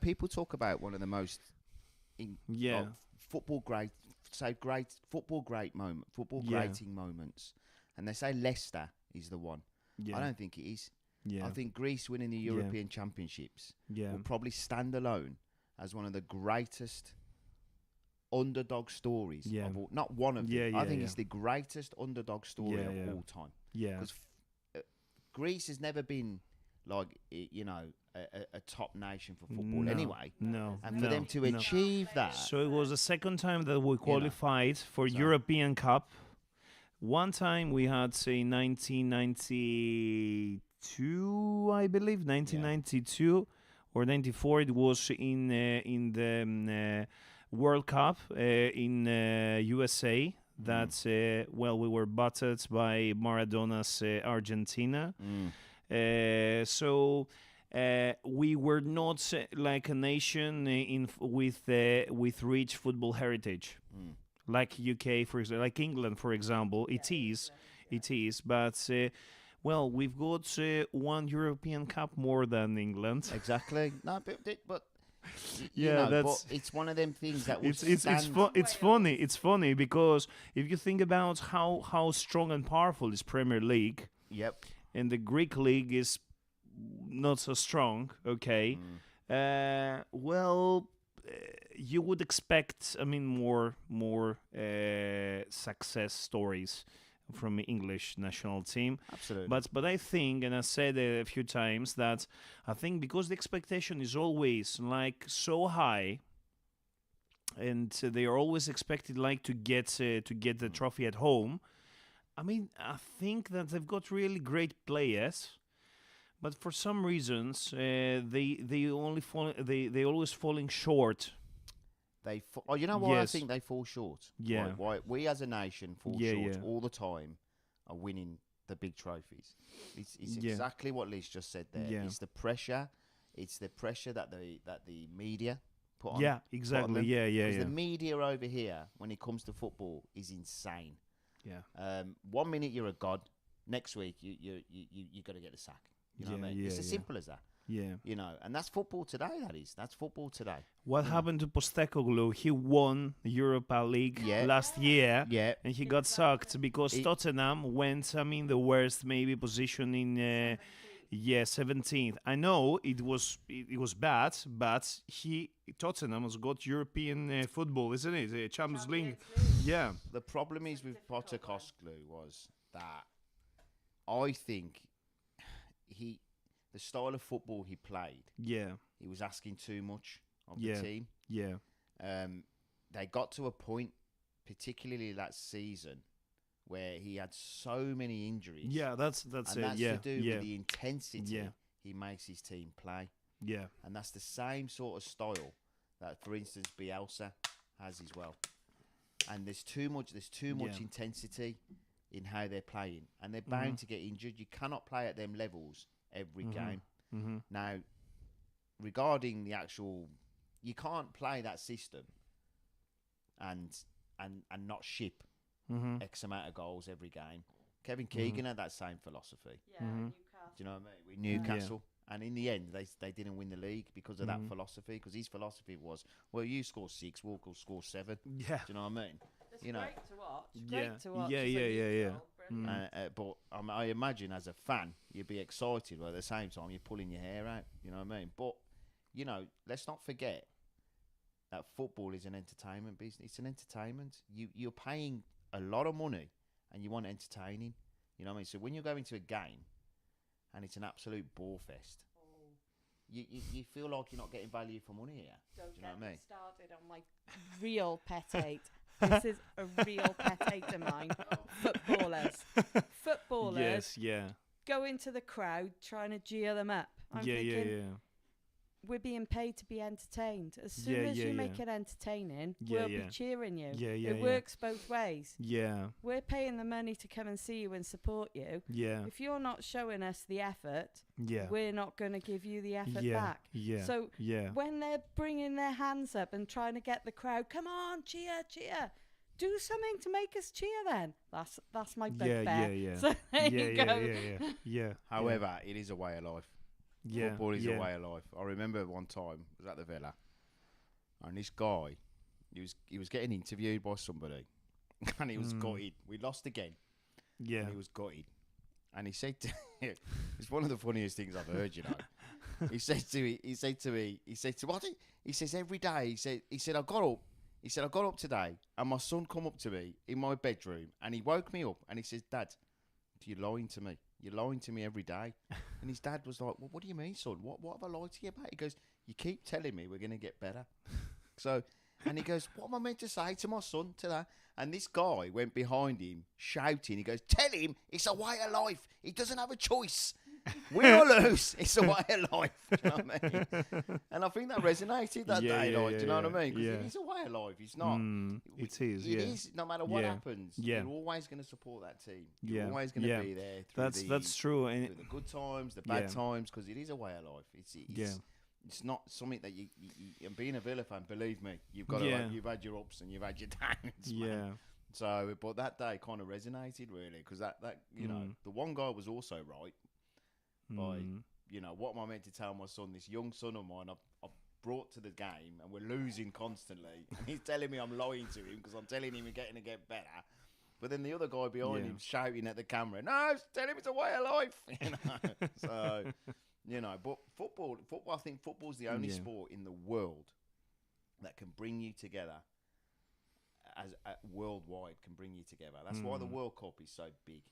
people talk about one of the most. Football grating moments, and they say Leicester is the one. I don't think it is. I think Greece winning the European Championships will probably stand alone as one of the greatest underdog stories of all, not one of them. I think it's the greatest underdog story of all time. Because Greece has never been like a top nation for football anyway. And for them to achieve that.
So it was the second time that we qualified for European Cup. One time we had, say, 1992 92, I believe, 1992 or 94. It was in the World Cup in USA. That we were battered by Maradona's Argentina. So we were not like a nation with rich football heritage, like UK, for example, like England, for example. It is. But we've got one European Cup more than England.
Exactly. No, but
that's.
But it's one of them things that will
It's funny because if you think about how strong and powerful is Premier League.
Yep.
And the Greek league is not so strong. Okay. You would expect, more success stories from the English national team.
Absolutely.
But I think, and I said a few times, that I think because the expectation is always like so high, and they are always expected like to get the trophy at home. I think that they've got really great players, but for some reasons they always falling short.
You know why I think they fall short?
Yeah.
Why we as a nation fall short all the time are winning the big trophies. It's exactly what Liz just said there.
Yeah.
It's the pressure. It's the pressure that the media put on.
Yeah, exactly.
Put on them.
Yeah.
The media over here, when it comes to football, is insane.
Yeah.
1 minute you're a god, next week you got to get the sack. You know what I mean? It's as simple as that.
Yeah.
And that's football today. That's football today.
What happened to Postecoglou? He won the Europa League last year, and he got sucked because Tottenham went, the worst maybe position in 17th. I know it was bad, but Tottenham has got European football, isn't it? Champions League. Yeah.
The problem is with Postecoglou was that I think the style of football he played. Yeah. He was asking too much of the team.
Yeah.
They got to a point, particularly that season, where he had so many injuries.
Yeah, that's
and
it.
That's
to
do with the intensity he makes his team play.
Yeah.
And that's the same sort of style that, for instance, Bielsa has as well. And there's too much intensity in how they're playing, and they're bound to get injured. You cannot play at them levels every game. Now, regarding the actual, you can't play that system and not ship X amount of goals every game. Kevin Keegan had that same philosophy.
Yeah, Newcastle.
Do you know what I mean? With Newcastle. And in the end, they didn't win the league because of that philosophy. Because his philosophy was, well, you score 6, we'll score 7.
Yeah.
Do you know what I mean?
It's great to watch. Great to watch.
Yeah.
But I imagine as a fan, you'd be excited, but at the same time, you're pulling your hair out. You know what I mean? But, let's not forget that football is an entertainment business. It's an entertainment. You're paying a lot of money and you want entertaining. You know what I mean? So when you're going to a game and it's an absolute bore fest, you feel like you're not getting value for money here.
Don't
Do you know what I mean?
Started on my real pet hate. This is a real pet hate of mine. Footballers.
Yes,
go into the crowd trying to jeer them up. I'm thinking, we're being paid to be entertained. As soon as you make it entertaining, we'll be cheering you. It works both ways.
Yeah.
We're paying the money to come and see you and support you.
Yeah.
If you're not showing us the effort, we're not going to give you the effort back.
Yeah.
So when they're bringing their hands up and trying to get the crowd, come on, cheer. Do something to make us cheer then. That's my bugbear. So there you go.
Yeah.
However, it is a way of life.
Yeah.
Football is a way of life. I remember one time I was at the Villa, and this guy, he was getting interviewed by somebody, and he was gutted. We lost again.
Yeah.
And he was gutted, and he said, "It's one of the funniest things I've heard." He said to me, he says every day. He said I got up. He said I got up today, and my son come up to me in my bedroom, and he woke me up, and he says, "Dad, you're lying to me. You're lying to me every day." And his dad was like, "Well, what do you mean, son? What have I lied to you about?" He goes, "You keep telling me we're going to get better." And he goes, "What am I meant to say to my son today?" And this guy went behind him shouting. He goes, "Tell him it's a way of life. He doesn't have a choice." Win or lose, it's a way of life. Do you know what I mean? And I think that resonated that day, like, do you know what I mean? Because it is a way of life. It's not.
It is.
It is. No matter what happens, you're always going to support that team. You're always going to be there.
That's true. And
through the good times, the bad times, because it is a way of life. It's not something that you and being a Villa fan, believe me, you've got to, you've had your ups and you've had your downs. Man. So, but that day kind of resonated really, because that you know, the one guy was also right. By you know, what am I meant to tell my son? This young son of mine, I brought to the game, and we're losing constantly, and he's telling me I'm lying to him because I'm telling him we're getting to get better. But then the other guy behind him shouting at the camera, "No, tell him it's a way of life." You know, so. You know, but football, I think football's the only sport in the world that can bring you together, as worldwide can bring you together. That's why the World Cup is so big,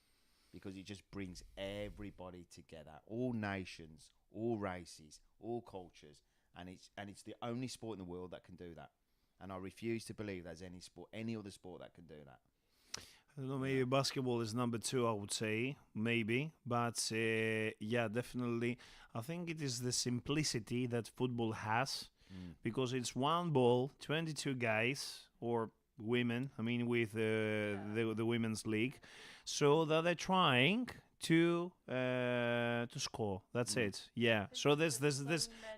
because it just brings everybody together, all nations, all races, all cultures, and it's the only sport in the world that can do that. And I refuse to believe there's any other sport that can do that.
I don't know, maybe basketball is number 2, I would say, maybe. But yeah, definitely. I think it is the simplicity that football has, because it's one ball, 22 guys, or women, I mean, with the women's league, so that they're trying to score. That's it. Yeah. So there's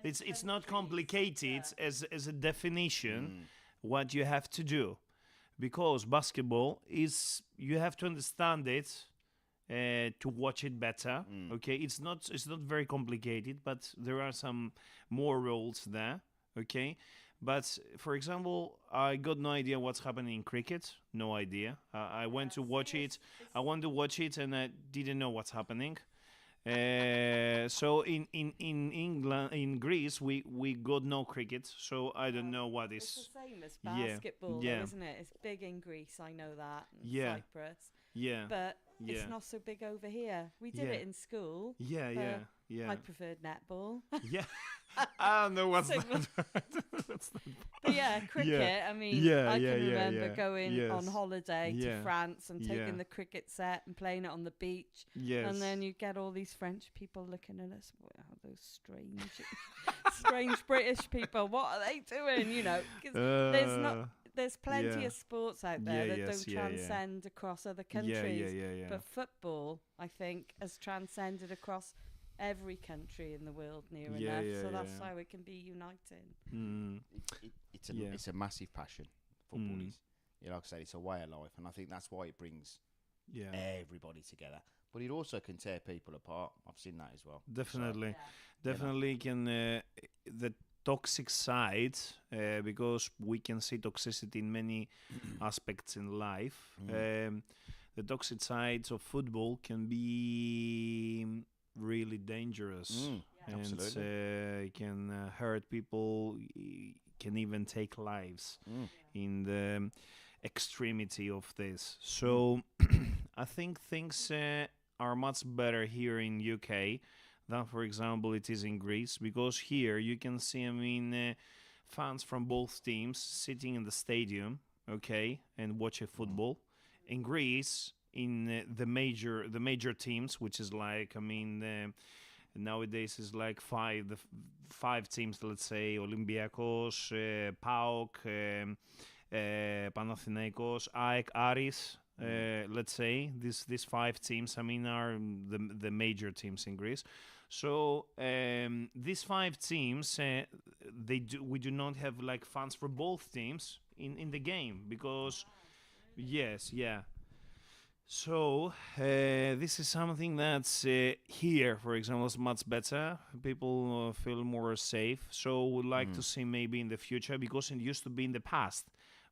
it's not complicated as a definition what you have to do. Because basketball is, you have to understand it to watch it better. Okay, it's not very complicated, but there are some more rules there. Okay, but for example, I got no idea what's happening in cricket. No idea. I went to watch it. I wanted to watch it, and I didn't know what's happening. So in England, in Greece, we got no cricket, so I don't know what is.
It's the same as basketball, though, isn't it? It's big in Greece, I know that. And Cyprus.
Yeah.
But it's not so big over here. We did it in school.
Yeah.
I preferred netball.
Yeah. I don't know what's that.
But yeah, cricket. I mean, I can remember going on holiday to France and taking the cricket set and playing it on the beach.
Yes.
And then you get all these French people looking at us. Wow, those strange British people. What are they doing? You know, 'cause there's plenty of sports out there that don't transcend across other countries. But football, I think, has transcended across every country in the world near enough, so that's how it can be uniting.
It's a massive passion. Football is, you know, like I said, it's a way of life, and I think that's why it brings everybody together. But it also can tear people apart. I've seen that as well.
Definitely, definitely can the toxic side, because we can see toxicity in many aspects in life. The toxic sides of football can be really dangerous, and it can hurt people, can even take lives in the extremity of this. So I think things are much better here in UK than, for example, it is in Greece, because here you can see, I mean, fans from both teams sitting in the stadium, okay, and watching football. In Greece, in the major teams, which is like, I mean, nowadays is like five teams, let's say, Olympiacos, PAOK, Panathinaikos, AEK, Aris. Let's say these 5 teams, I mean, are the major teams in Greece. So these 5 teams, we do not have like fans for both teams in the game, because So this is something that's here, for example, is much better. People feel more safe. So would like to see maybe in the future, because it used to be in the past.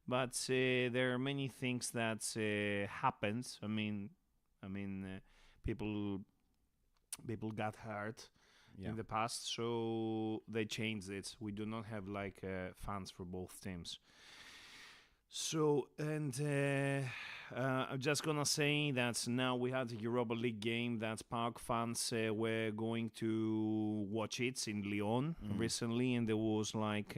But there are many things that happened. I mean, people got hurt in the past, so they changed it. We do not have like fans for both teams. So, and I'm just gonna say that now we had the Europa League game that PAOK fans were going to watch it in Lyon recently, and there was like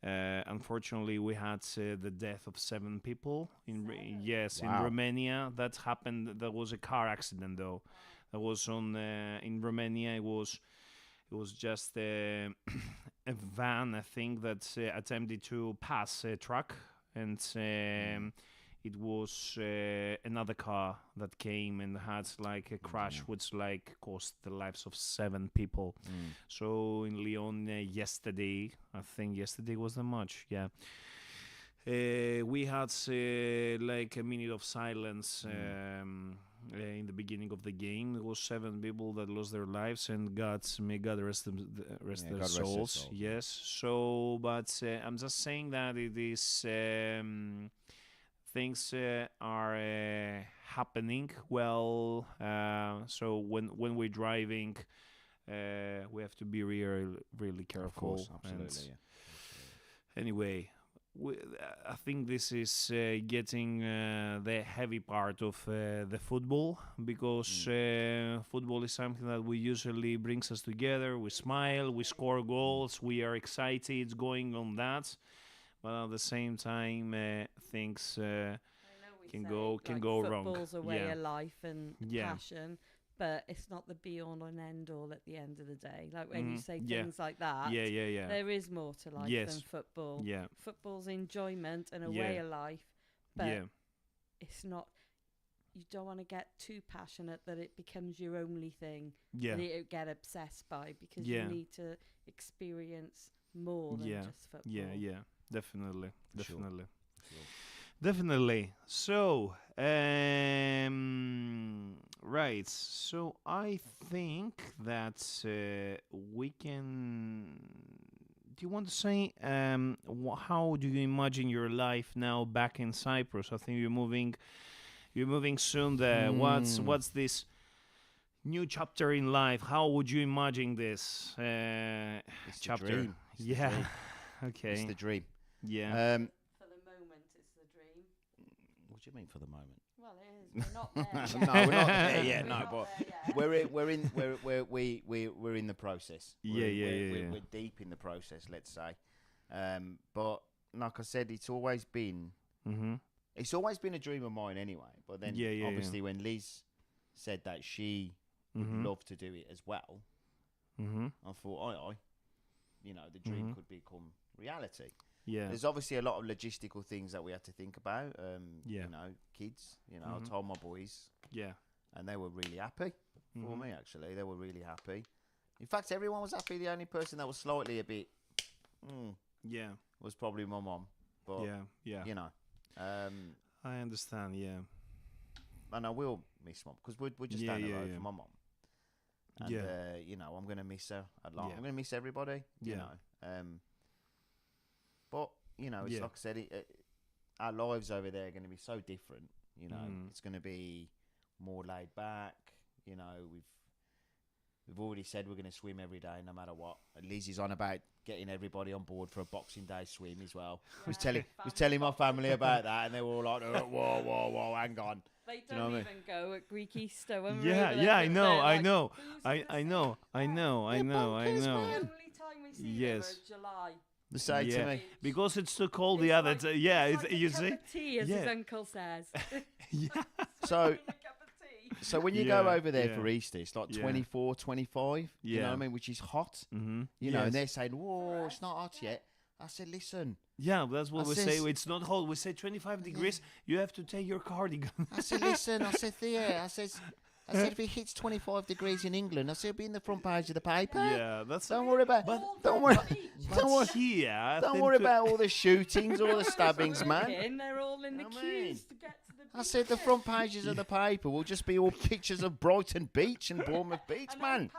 unfortunately we had the death of 7 people in Romania. That happened. There was a car accident though. that was on in Romania. It was just a van, I think, that attempted to pass a truck, and it was another car that came and had like a crash, which like cost the lives of 7 people. So in Lyon yesterday, I think yesterday was the match. Yeah. We had like a minute of silence in the beginning of the game. There was 7 people that lost their lives, and may God rest their souls. Yes. So, but I'm just saying that it is things are happening well. So when we're driving, we have to be really careful.
Of course, absolutely.
Anyway. I think this is getting the heavy part of the football, because football is something that we usually brings us together. We smile, we score goals, we are excited. It's going on that, but at the same time, things can go wrong.
Football's a way of life and passion. But it's not the be-all and end-all at the end of the day. Like when you say things like that, there is more to life than football. Yeah. Football's enjoyment and a way of life, but it's not. You don't want to get too passionate that it becomes your only thing that you get obsessed by, because you need to experience more than just football.
Yeah, definitely.
Sure.
Definitely. So, right. So I think that we can. Do you want to say how do you imagine your life now back in Cyprus? I think you're moving soon there. What's this new chapter in life? How would you imagine this
it's
chapter?
The dream. It's
the dream. Okay.
It's the dream.
Yeah.
What do you mean for the moment?
Well, it is. We're not there.
No, we're not there yet. No, but we're in the process. We're deep in the process, let's say. But like I said, it's always been a dream of mine anyway. But then obviously when Liz said that she would love to do it as well, I thought, the dream could become reality. Yeah. There's obviously a lot of logistical things that we had to think about. Kids. I told my boys. Yeah. And they were really happy for me, actually. They were really happy. In fact, everyone was happy. The only person that was slightly a bit was probably my mom. But,
I understand, yeah.
And I will miss mom, because we're just down the road from my mom. And, I'm going to miss her a lot. I'm going to miss everybody, you know. But, it's like I said, our lives over there are going to be so different. It's going to be more laid back. We've already said we're going to swim every day, no matter what. And Liz is on about getting everybody on board for a Boxing Day swim as well. Yeah, was telling my family about that, and they were all like, whoa, hang on.
They don't even go at Greek Easter. When
I know.
The
only
time we see them is July.
The same to me.
Because it's too cold the other day. Yeah,
it's like
you
a
see?
cup of tea, as his uncle says.
So when you go over there for Easter, it's like 24, 25, you know what I mean, which is hot. And they're saying, whoa, it's not hot yet. I said, listen.
Yeah, that's what we say. It's not hot. We say 25 degrees. You have to take your cardigan.
I said, listen. I said, Thea. I said, if it hits 25 degrees in England, I said, it'll be in the front page of the paper.
Yeah, that's.
Don't worry about. Don't worry about all the shootings, all the stabbings, man.
They're all in the queues to get to the beach.
I said the front pages of the paper will just be all pictures of Brighton Beach and Bournemouth Beach, man.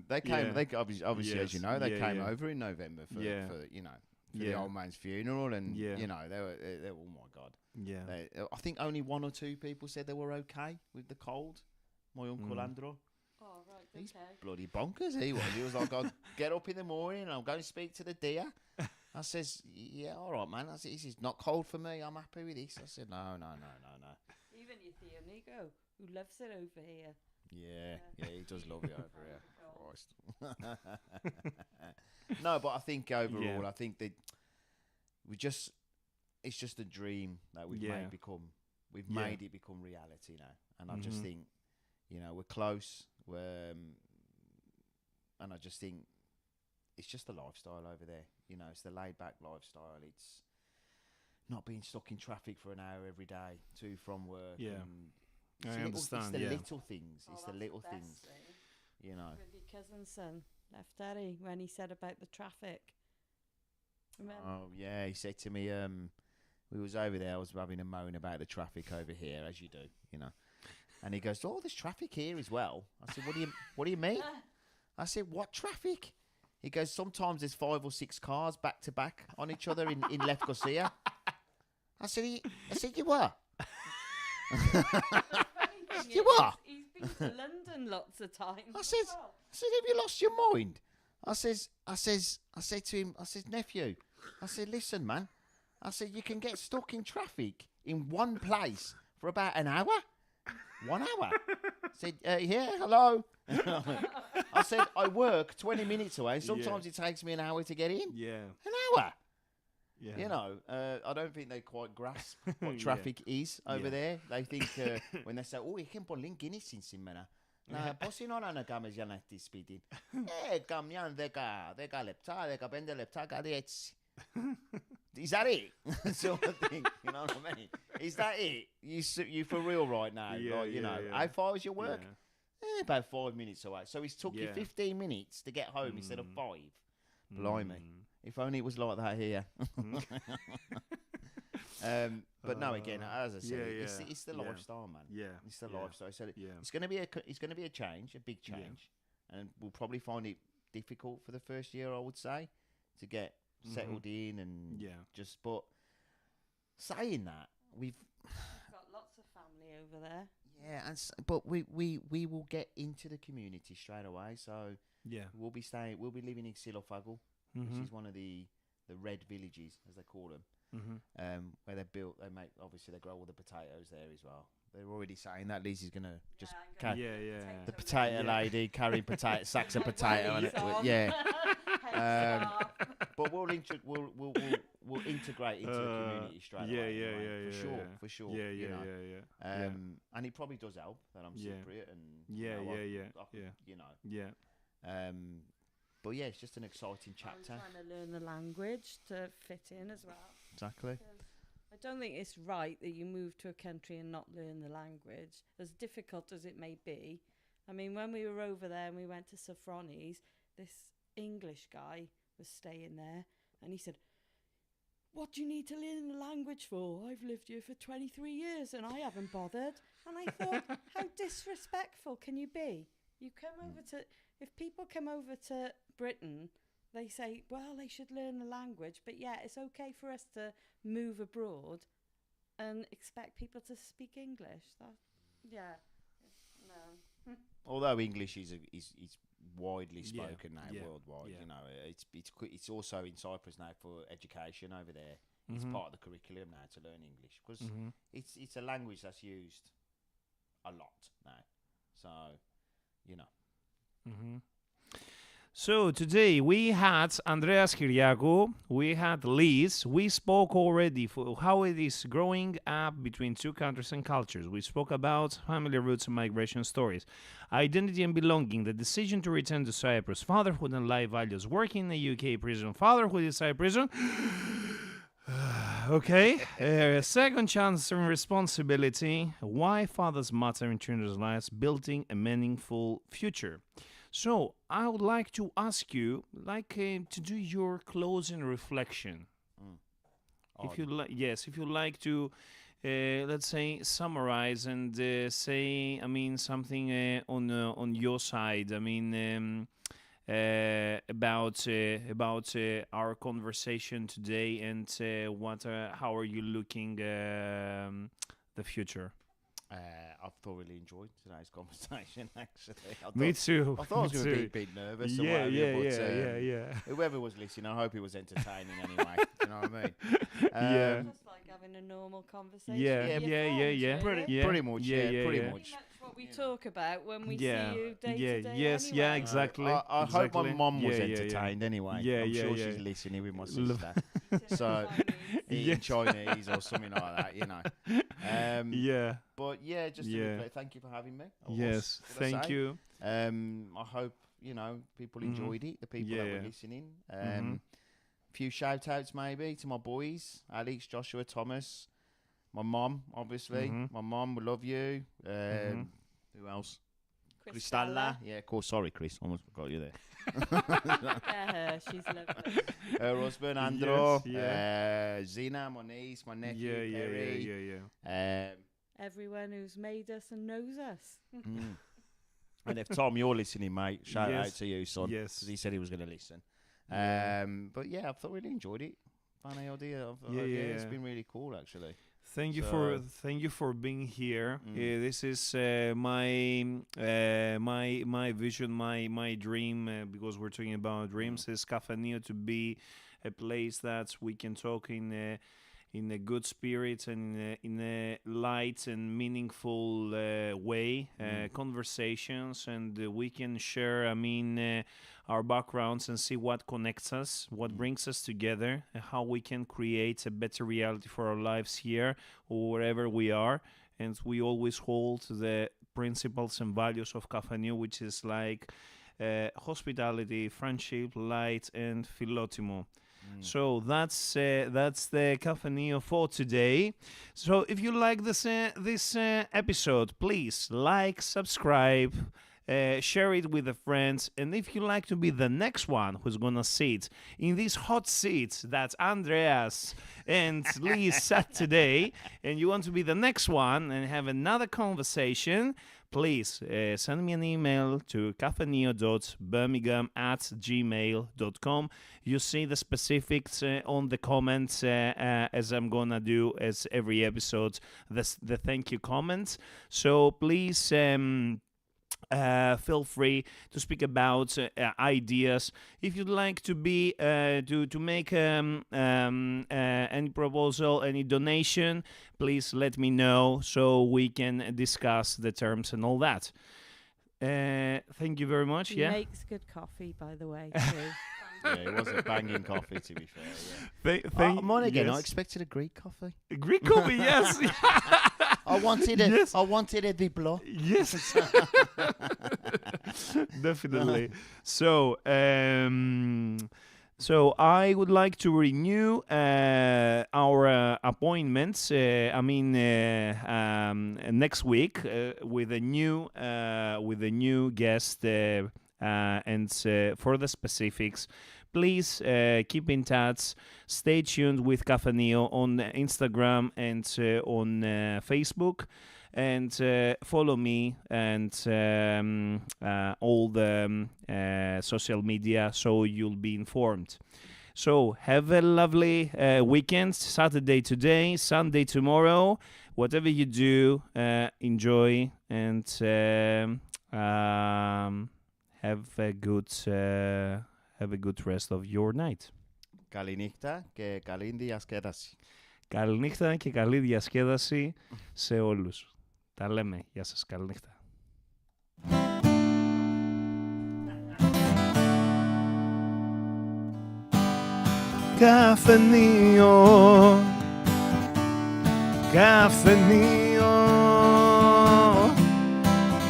They came. They obviously, as you know, they came over in November for the old man's funeral, and they were oh my God. Yeah, I think only 1 or 2 people said they were okay with the cold. My uncle Andrew.
Oh right,
he's bloody bonkers. He was like, I'll get up in the morning and I'm going to speak to the deer. I says, yeah, all right, man. I said, this is not cold for me. I'm happy with this. I said, no.
Even your Theo Nico, who loves it over here.
Yeah, he does love it over here. Christ. No, but I think overall, I think that it's just a dream that we've made become we've made it become reality now, and I just think, you know, we're close. And I just think it's just the lifestyle over there. You know, it's the laid-back lifestyle. It's not being stuck in traffic for an hour every day to from work.
Yeah.
And
I understand.
It's the
yeah.
little things. It's the
that's
little
best
things.
thing.
You know.
With your cousin's son, left Eddie, when he said about the traffic. Remember?
Oh yeah, he said to me, we was over there. I was having a moan about the traffic over here, as you do, you know. And he goes, "Oh, there's traffic here as well." I said, "What do you mean?" I said, "What traffic?" He goes, "Sometimes there's 5 or 6 cars back to back on each other in Left Garcia." I said, "You what?" You what?
He's been to London lots of times.
I said, "Have you lost your mind?" I said to him, "Nephew," I said, "Listen, man," I said, "you can get stuck in traffic in one place for about an hour. 1 hour." I said, "Yeah, hello." I said, "I work 20 minutes away. Sometimes it takes me an hour to get in."
Yeah.
An hour.
Yeah.
You know, I don't think they quite grasp what traffic is over there. They think when they say, "Oh, you can put link in it in Simena." Na, posi non ana games janati speeding. Gamyan deka lepta, bende lepta gadiets. Is that it? Sort of thing. You know what I mean? Is that it? You for real right now?
Yeah,
Like, you know,
yeah.
how far is your work?
Yeah.
About 5 minutes away. So it's took you 15 minutes to get home instead of 5. Blimey. If only it was like that here. But no, again, as I said, it's the lifestyle, man.
Yeah.
It's the lifestyle. So
Yeah.
it's going to be a change, a big change, and we'll probably find it difficult for the first year, I would say, to get settled in and just. But saying that, we've
got lots of family over there.
Yeah, but we will get into the community straight away. So we'll be living in Silofago, which is one of the red villages, as they call them. Where they grow all the potatoes there as well. They're already saying that Lizzie's gonna just the potato lady carrying sacks of potato on it. But we'll integrate into the community straight away. For sure. And it probably does help that I'm Cypriot and but yeah, it's just an exciting chapter.
I'm trying to learn the language to fit in as well.
Exactly.
I don't think it's right that you move to a country and not learn the language, as difficult as it may be. I mean, when we were over there and we went to Sophroni's, this English guy was staying there, and he said, "What do you need to learn the language for? I've lived here for 23 years and I haven't bothered." And I thought, how disrespectful can you be? You come over to... If people come over to Britain, they say, well, they should learn the language, but yeah, it's okay for us to move abroad and expect people to speak English. No.
Although English is widely spoken now worldwide, you know, it's also in Cyprus now for education over there. It's part of the curriculum now to learn English because it's a language that's used a lot now. So, you know.
So today we had Andreas Kyriakou, we had Liz, we spoke already for how it is growing up between two countries and cultures. We spoke about family roots and migration stories, identity and belonging, the decision to return to Cyprus, fatherhood and life values, working in a UK prison, fatherhood inside prison. Okay, second chance and responsibility, why fathers matter in children's lives, building a meaningful future. So, I would like to ask you, to do your closing reflection. If you like to, let's say, summarize and say, something on your side. About our conversation today and how are you looking the future?
I've thoroughly enjoyed today's conversation, actually.
Me too.
I thought I was going to be a bit nervous.
Yeah.
Whoever was listening, I hope it was entertaining anyway. You know what I mean?
Just like having a normal conversation.
Yeah.
Pretty much.
Pretty much what we talk about when we see you day to day.
Yes,
anyway.
yeah, exactly.
I hope my mum was entertained anyway. I'm sure she's listening with my sister. So, eating Chinese or something like that, you know.
Yeah.
But yeah, just to reflect, thank you for having me.
Yes, thank you.
I hope, you know, people enjoyed it, the people that were listening. Few shout outs maybe to my boys, Alex, Joshua, Thomas, my mum, obviously. My mum, we love you. Who else? Cristalla. Yeah, of course. Sorry, Chris. Almost forgot you there.
Yeah, she's lovely.
Her husband, Andrew. Zina, my niece, my nephew, Perry.
Everyone who's made us and knows us.
And if Tom, you're listening, mate, shout out to you, son.
Yes.
Because he said he was going to listen. But yeah, I thoroughly enjoyed it. Funny idea. It's been really cool, actually.
Thank you for being here. This is my vision, my dream. Because we're talking about dreams, is Cafenείο to be a place that we can talk in a good spirit and in a light and meaningful way, conversations, and we can share. Our backgrounds and see what connects us, what brings us together, and how we can create a better reality for our lives here or wherever we are. And we always hold the principles and values of Cafenείο, which is like hospitality, friendship, light, and φιλότιμο. So that's the Cafenείο for today. So if you like this episode, please like, subscribe, share it with the friends, and if you like to be the next one who's gonna sit in these hot seats that Andreas and Liz sat today, and you want to be the next one and have another conversation, please send me an email to cafeneo.birmingham@gmail.com. You see the specifics on the comments as I'm gonna do as every episode, the thank you comments. So please feel free to speak about ideas. If you'd like to be to make any proposal, any donation, please let me know so we can discuss the terms and all that. Thank you very much.
He makes good coffee, by the way, too.
Yeah, it was a banging coffee, to be fair.
Thank
mine again. I expected a Greek coffee.
Greek coffee, yes.
I wanted a Diplo.
Yes. Definitely. So I would like to renew our appointments. Next week with a new guest. And for the specifics, please keep in touch. Stay tuned with Cafenείο on Instagram and on Facebook, and follow me and all the social media so you'll be informed. So have a lovely weekend. Saturday today, Sunday tomorrow. Whatever you do, enjoy and have a good rest of your night.
Καληνύχτα και καλή διασκέδαση.
Καληνύχτα και καλή διασκέδαση σε όλους. Τα λέμε. Γεια σας. Καληνύχτα. Καφενείο, Καφενείο,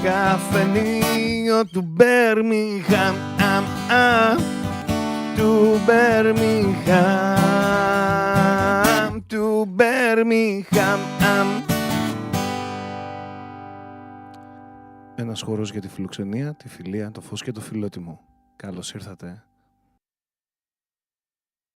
Καφενείο του Μπέρμιγχαμ, του Μπέρμιγχαμ, του Μπέρμιγχαμ. Ένας χώρος για τη φιλοξενία, τη φιλία, το φως και το φιλότιμο. Καλώς ήρθατε.